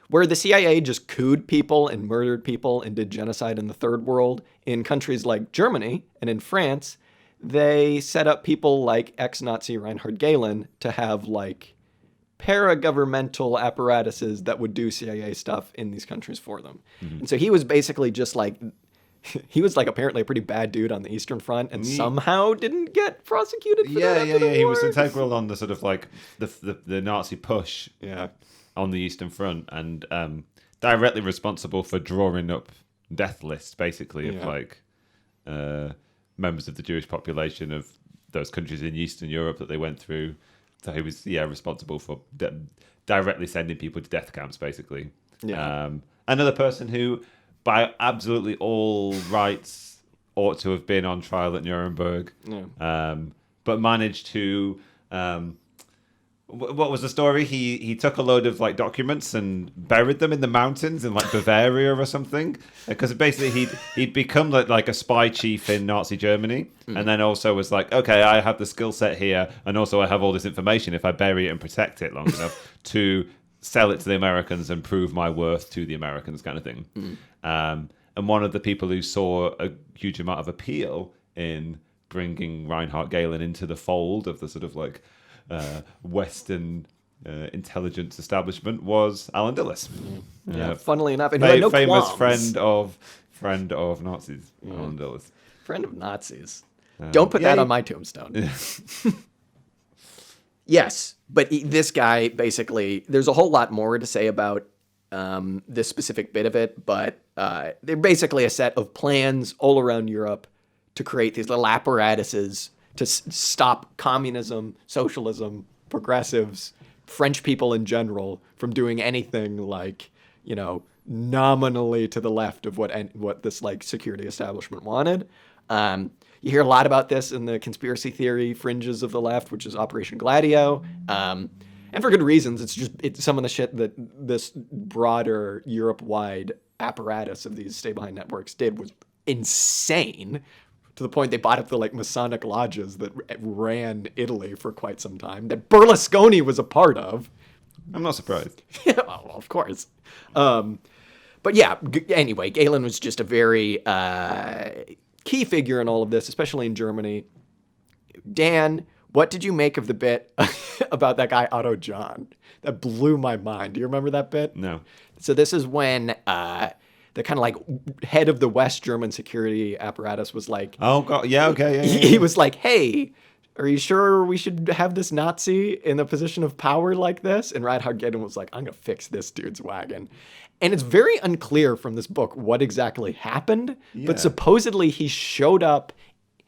S1: Where the CIA just cooed people and murdered people and did genocide in the third world, in countries like Germany and in France, they set up people like ex-Nazi Reinhard Gehlen to have like para-governmental apparatuses that would do CIA stuff in these countries for them. Mm-hmm. And so he was basically just like, he was like apparently a pretty bad dude on the Eastern Front and somehow didn't get prosecuted for that after the war.
S2: He was integral on the sort of like the Nazi push on the Eastern Front and directly responsible for drawing up death lists basically of like members of the Jewish population of those countries in Eastern Europe that they went through So he was responsible for directly sending people to death camps, basically.
S1: Yeah.
S2: Another person who, by absolutely all rights, ought to have been on trial at Nuremberg, but managed to. What was the story? He took a load of like documents and buried them in the mountains in like Bavaria or something, because basically he'd become like a spy chief in Nazi Germany, and then also was like, okay, I have the skill set here, and also I have all this information. If I bury it and protect it long enough to sell it to the Americans and prove my worth to the Americans, kind of thing. And one of the people who saw a huge amount of appeal in bringing Reinhard Gehlen into the fold of the sort of like Western intelligence establishment was Alan Dulles.
S1: Funnily enough, and who had no
S2: famous
S1: qualms.
S2: friend of Nazis, Alan Dulles.
S1: Friend of Nazis. Don't put that on my tombstone. Yes, but this guy basically, there's a whole lot more to say about this specific bit of it, but they're basically a set of plans all around Europe to create these little apparatuses to stop communism, socialism, progressives, French people in general from doing anything like, nominally to the left of what this like security establishment wanted. You hear a lot about this in the conspiracy theory fringes of the left, which is Operation Gladio. And for good reasons. It's some of the shit that this broader Europe-wide apparatus of these stay-behind networks did was insane, to the point they bought up the like Masonic lodges that ran Italy for quite some time, that Berlusconi was a part of.
S2: I'm not surprised.
S1: Yeah, well, of course. But yeah, anyway, Gehlen was just a very key figure in all of this, especially in Germany. Dan, what did you make of the bit about that guy Otto John? That blew my mind. Do you remember that bit?
S2: No.
S1: So this is when the kind of like head of the West German security apparatus was like,
S2: oh God, yeah, okay, yeah.
S1: He was like, hey, are you sure we should have this Nazi in a position of power like this? And Reinhard Gehlen was like, I'm going to fix this dude's wagon. And it's very unclear from this book what exactly happened, but supposedly he showed up,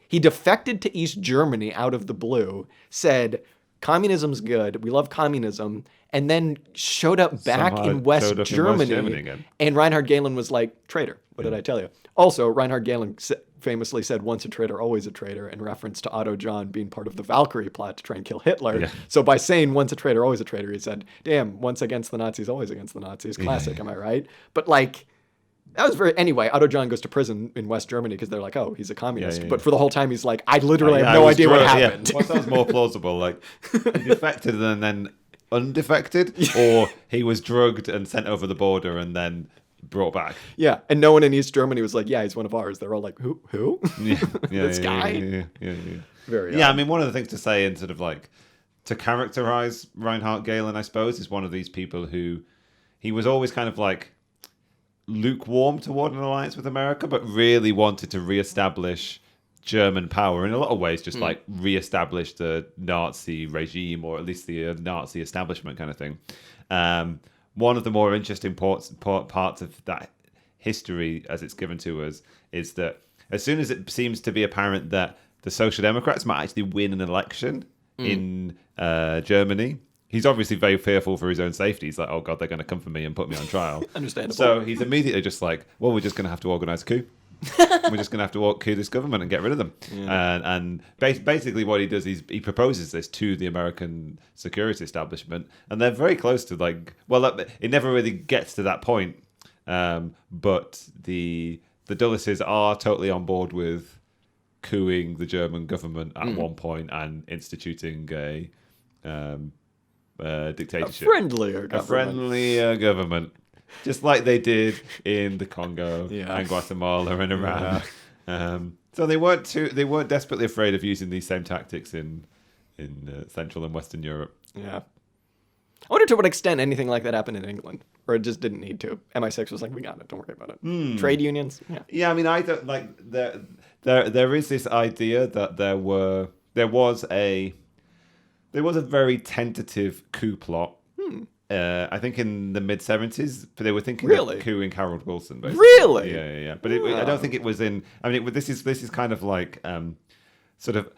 S1: he defected to East Germany out of the blue, said, communism's good, we love communism, and then showed up back in West Germany. And Reinhard Gehlen was like, traitor, what did I tell you? Also, Reinhard Gehlen famously said, once a traitor, always a traitor, in reference to Otto John being part of the Valkyrie plot to try and kill Hitler. Yeah. So by saying once a traitor, always a traitor, he said, damn, once against the Nazis, always against the Nazis. Classic, am I right? But like, that was anyway, Otto John goes to prison in West Germany because they're like, oh, he's a communist. But for the whole time, he's like, I literally have no idea what happened.
S2: What sounds more plausible? Like, he defected and then undefected, or he was drugged and sent over the border and then brought back.
S1: Yeah, and no one in East Germany was like, yeah, he's one of ours. They're all like, who? This guy?
S2: Yeah.
S1: Very
S2: I mean, one of the things to say and sort of like to characterize Reinhard Gehlen, I suppose, is one of these people who he was always kind of like lukewarm toward an alliance with America, but really wanted to reestablish German power in a lot of ways, just like reestablish the Nazi regime, or at least the Nazi establishment kind of thing. One of the more interesting parts of that history, as it's given to us, is that as soon as it seems to be apparent that the Social Democrats might actually win an election in Germany, he's obviously very fearful for his own safety. He's like, oh God, they're going to come for me and put me on trial.
S1: Understandable.
S2: So he's immediately just like, well, we're just going to have to organize a coup. We're just going to have to coup this government and get rid of them. And basically what he does is he proposes this to the American security establishment, and they're very close to like, well, it never really gets to that point. But the Dulleses are totally on board with coupping the German government at one point and instituting a dictatorship.
S1: A friendlier
S2: government. Just like they did in the Congo and Guatemala and Iran. So they weren't desperately afraid of using these same tactics in Central and Western Europe.
S1: Yeah. I wonder to what extent anything like that happened in England, or it just didn't need to. MI6 was like, we got it, don't worry about it. Trade unions,
S2: yeah. I mean, I don't like there is this idea that there was a very tentative coup plot. I think in the mid-70s, they were thinking of coupping Harold Wilson. Basically.
S1: Really?
S2: Yeah. But I don't think it was in. I mean, this is kind of like sort of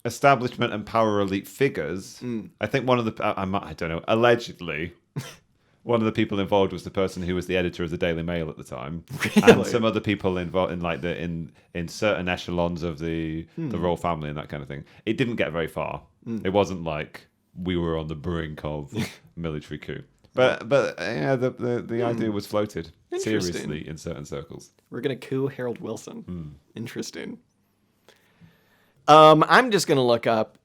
S2: establishment and power elite figures. I think one of the I don't know, allegedly. One of the people involved was the person who was the editor of the Daily Mail at the time, and some other people involved in like in certain echelons of the royal family and that kind of thing. It didn't get very far. It wasn't like we were on the brink of military coup, but yeah, the idea was floated seriously in certain circles.
S1: We're gonna coup Harold Wilson. Interesting. I'm just gonna look up.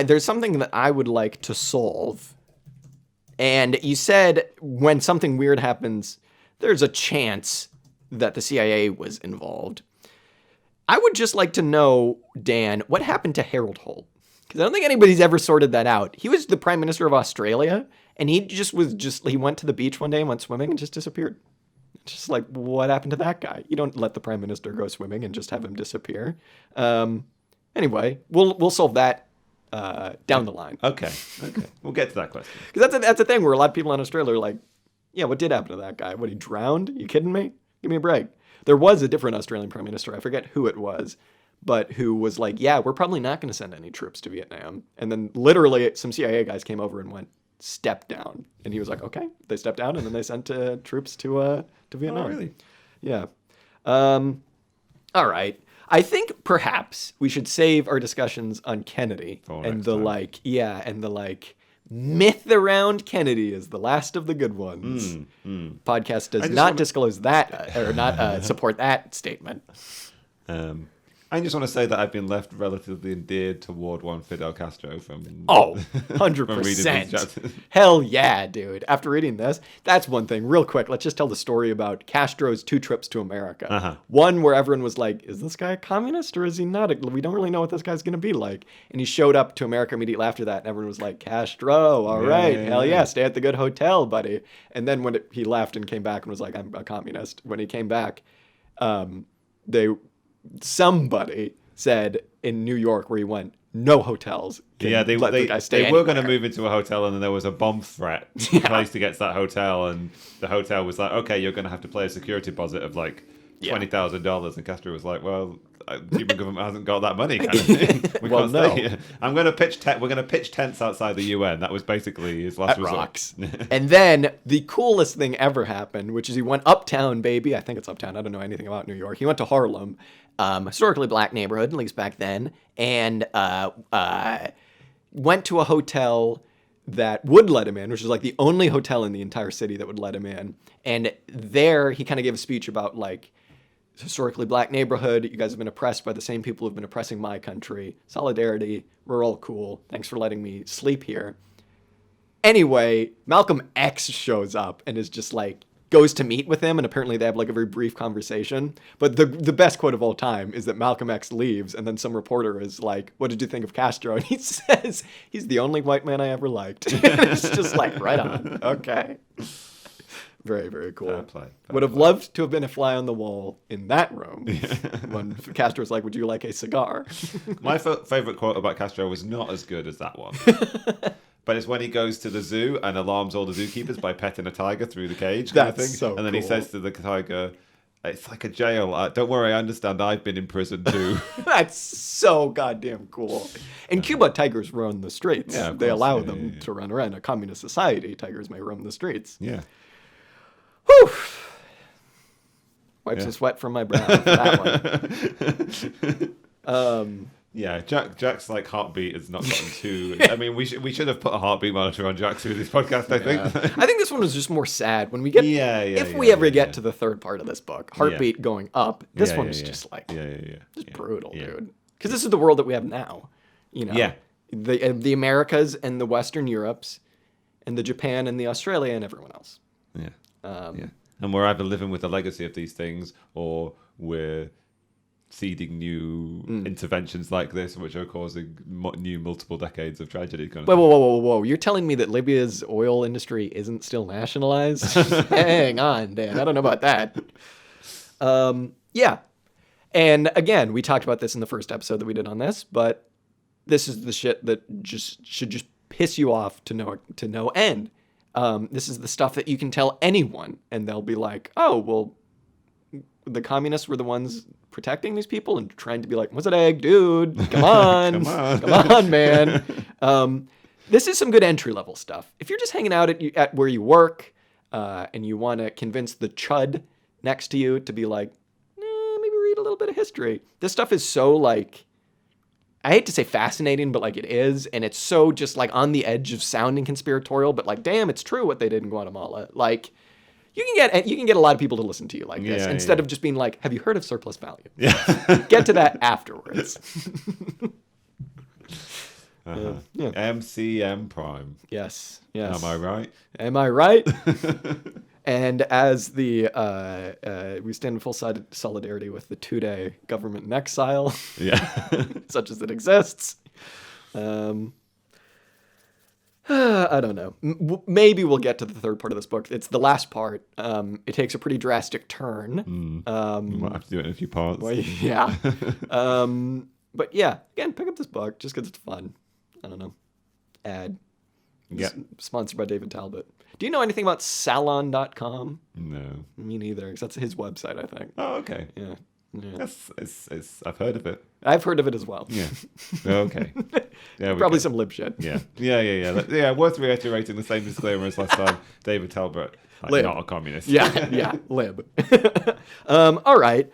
S1: There's something that I would like to solve. And you said when something weird happens, there's a chance that the CIA was involved. I would just like to know, Dan, what happened to Harold Holt? Because I don't think anybody's ever sorted that out. He was the Prime Minister of Australia, and he he went to the beach one day and went swimming and just disappeared. Just like, what happened to that guy? You don't let the Prime Minister go swimming and just have him disappear. Anyway, we'll solve that down the line.
S2: Okay. We'll get to that question.
S1: Because that's a thing where a lot of people in Australia are like, yeah, what did happen to that guy? What, he drowned? You kidding me? Give me a break. There was a different Australian Prime Minister, I forget who it was, but who was like, yeah, we're probably not going to send any troops to Vietnam. And then literally some CIA guys came over and went, step down. And he was like, okay. They stepped down, and then they sent troops to Vietnam.
S2: Oh, really?
S1: Yeah. All right. I think perhaps we should save our discussions on Kennedy and the myth around Kennedy is the last of the good ones. Podcast does not disclose that or not support that statement.
S2: I just want to say that I've been left relatively endeared toward one Fidel Castro from
S1: 100%. Hell yeah, dude. After reading this, that's one thing. Real quick, let's just tell the story about Castro's 2 trips to America. One where everyone was like, is this guy a communist or is he not? We don't really know what this guy's going to be like. And he showed up to America immediately after that, and everyone was like, Castro, all right, hell yeah, stay at the good hotel, buddy. And then when he left and came back and was like, I'm a communist, when he came back, somebody said in New York where he went, no hotels.
S2: They were going to move into a hotel, and then there was a bomb threat placed against that hotel, and the hotel was like, okay, you're going to have to pay a security deposit of like $20,000. And Castro was like, well, the Cuban government hasn't got that money. Kind of thing. We can't stay here. We're going to pitch tents outside the UN. That was basically his last resort.
S1: Rocks. And then the coolest thing ever happened, which is he went uptown, baby. I think it's uptown. I don't know anything about New York. He went to Harlem. Historically black neighborhood, at least back then, and went to a hotel that would let him in, which is like the only hotel in the entire city that would let him in. And there he kind of gave a speech about like, historically black neighborhood, you guys have been oppressed by the same people who've been oppressing my country. Solidarity, we're all cool. Thanks for letting me sleep here. Anyway, Malcolm X shows up and is just like, goes to meet with him, and apparently they have like a very brief conversation. But the best quote of all time is that Malcolm X leaves, and then some reporter is like, what did you think of Castro? And he says, he's the only white man I ever liked. It's just like, right on. Okay. Very, very cool. Would have loved to have been a fly on the wall in that room when Castro's like, would you like a cigar?
S2: My favorite quote about Castro was not as good as that one. But it's when he goes to the zoo and alarms all the zookeepers by petting a tiger through the cage kind of thing. So and then he says to the tiger, it's like a jail. Don't worry, I understand. I've been in prison too.
S1: That's so goddamn cool. In Cuba, tigers roam the streets. Yeah, they allow them to run around. A communist society, tigers may roam the streets.
S2: Yeah.
S1: Whew. Wipes the sweat from my brow for that one.
S2: Yeah, Jack's like heartbeat has not gotten too. I mean, we should have put a heartbeat monitor on Jack through this podcast. I think.
S1: I think this one was just more sad when we get. If we ever get to the third part of this book, heartbeat going up. This one is just like just brutal, dude. Because this is the world that we have now. You know. Yeah. The Americas and the Western Europes, and the Japan and the Australia and everyone else.
S2: Yeah. And we're either living with the legacy of these things, or we're seeding new interventions like this, which are causing new multiple decades of tragedy.
S1: Whoa. You're telling me that Libya's oil industry isn't still nationalized? Hang on, Dan. I don't know about that. Yeah. And again, we talked about this in the first episode that we did on this, but this is the shit that should just piss you off to no end. This is the stuff that you can tell anyone, and they'll be like, oh, well, the communists were the ones protecting these people and trying to be like, what's an egg, dude? Come on.
S2: Come
S1: on, man. This is some good entry-level stuff. If you're just hanging out at where you work and you want to convince the chud next to you to be like, maybe read a little bit of history. This stuff is so, like, I hate to say fascinating, but, like, it is. And it's so just, like, on the edge of sounding conspiratorial, but, like, damn, it's true what they did in Guatemala. Like, you can get a lot of people to listen to you like this instead of just being like, have you heard of surplus value?
S2: Yeah.
S1: Get to that afterwards.
S2: MCM Prime.
S1: Yes.
S2: Am I right?
S1: Am I right? And as we stand in full solidarity with the 2-day government in exile, such as it exists. I don't know. Maybe we'll get to the third part of this book. It's the last part. It takes a pretty drastic turn.
S2: You might have to do it in a few parts.
S1: Well, yeah. But yeah, again, pick up this book just because it's fun. I don't know. Ad.
S2: Yeah.
S1: Sponsored by David Talbot. Do you know anything about salon.com?
S2: No.
S1: Me neither, because that's his website, I think.
S2: Oh, okay.
S1: Yeah.
S2: I've heard of it.
S1: I've heard of it as well.
S2: Yeah. Okay. Yeah,
S1: probably some lib shit.
S2: Yeah. Yeah, worth reiterating the same disclaimer as last time. David Talbot,
S1: lib.
S2: Not a communist.
S1: Yeah, lib. All right.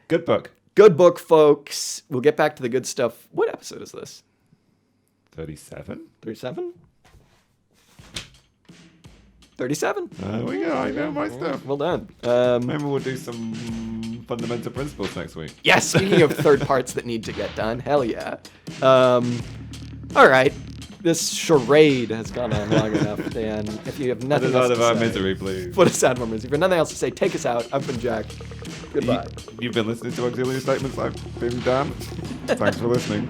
S2: Good book.
S1: Good book, folks. We'll get back to the good stuff. What episode is this?
S2: 37?
S1: 37? 37.
S2: There we go. I know my stuff.
S1: Well done.
S2: Maybe we'll do some fundamental principles next week.
S1: Yes, speaking of third parts that need to get done. Hell yeah. All right. This charade has gone on long enough, and if you have nothing else to say...
S2: Put us out of our misery, please.
S1: Put us out of our misery. If you have nothing else to say, take us out. I've been Jack. Goodbye.
S2: You've been listening to Auxiliary Statements. I've been Dan. Thanks for listening.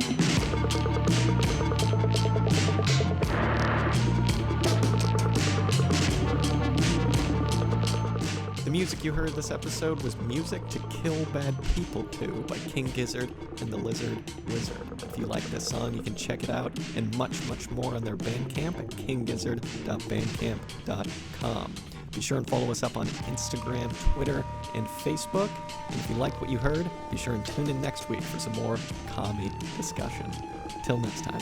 S1: The music you heard this episode was Music to Kill Bad People To by King Gizzard and the Lizard Wizard. If you like this song, you can check it out and much, much more on their Bandcamp at kinggizzard.bandcamp.com. Be sure and follow us up on Instagram, Twitter, and Facebook. And if you liked what you heard, be sure and tune in next week for some more commie discussion. Till next time.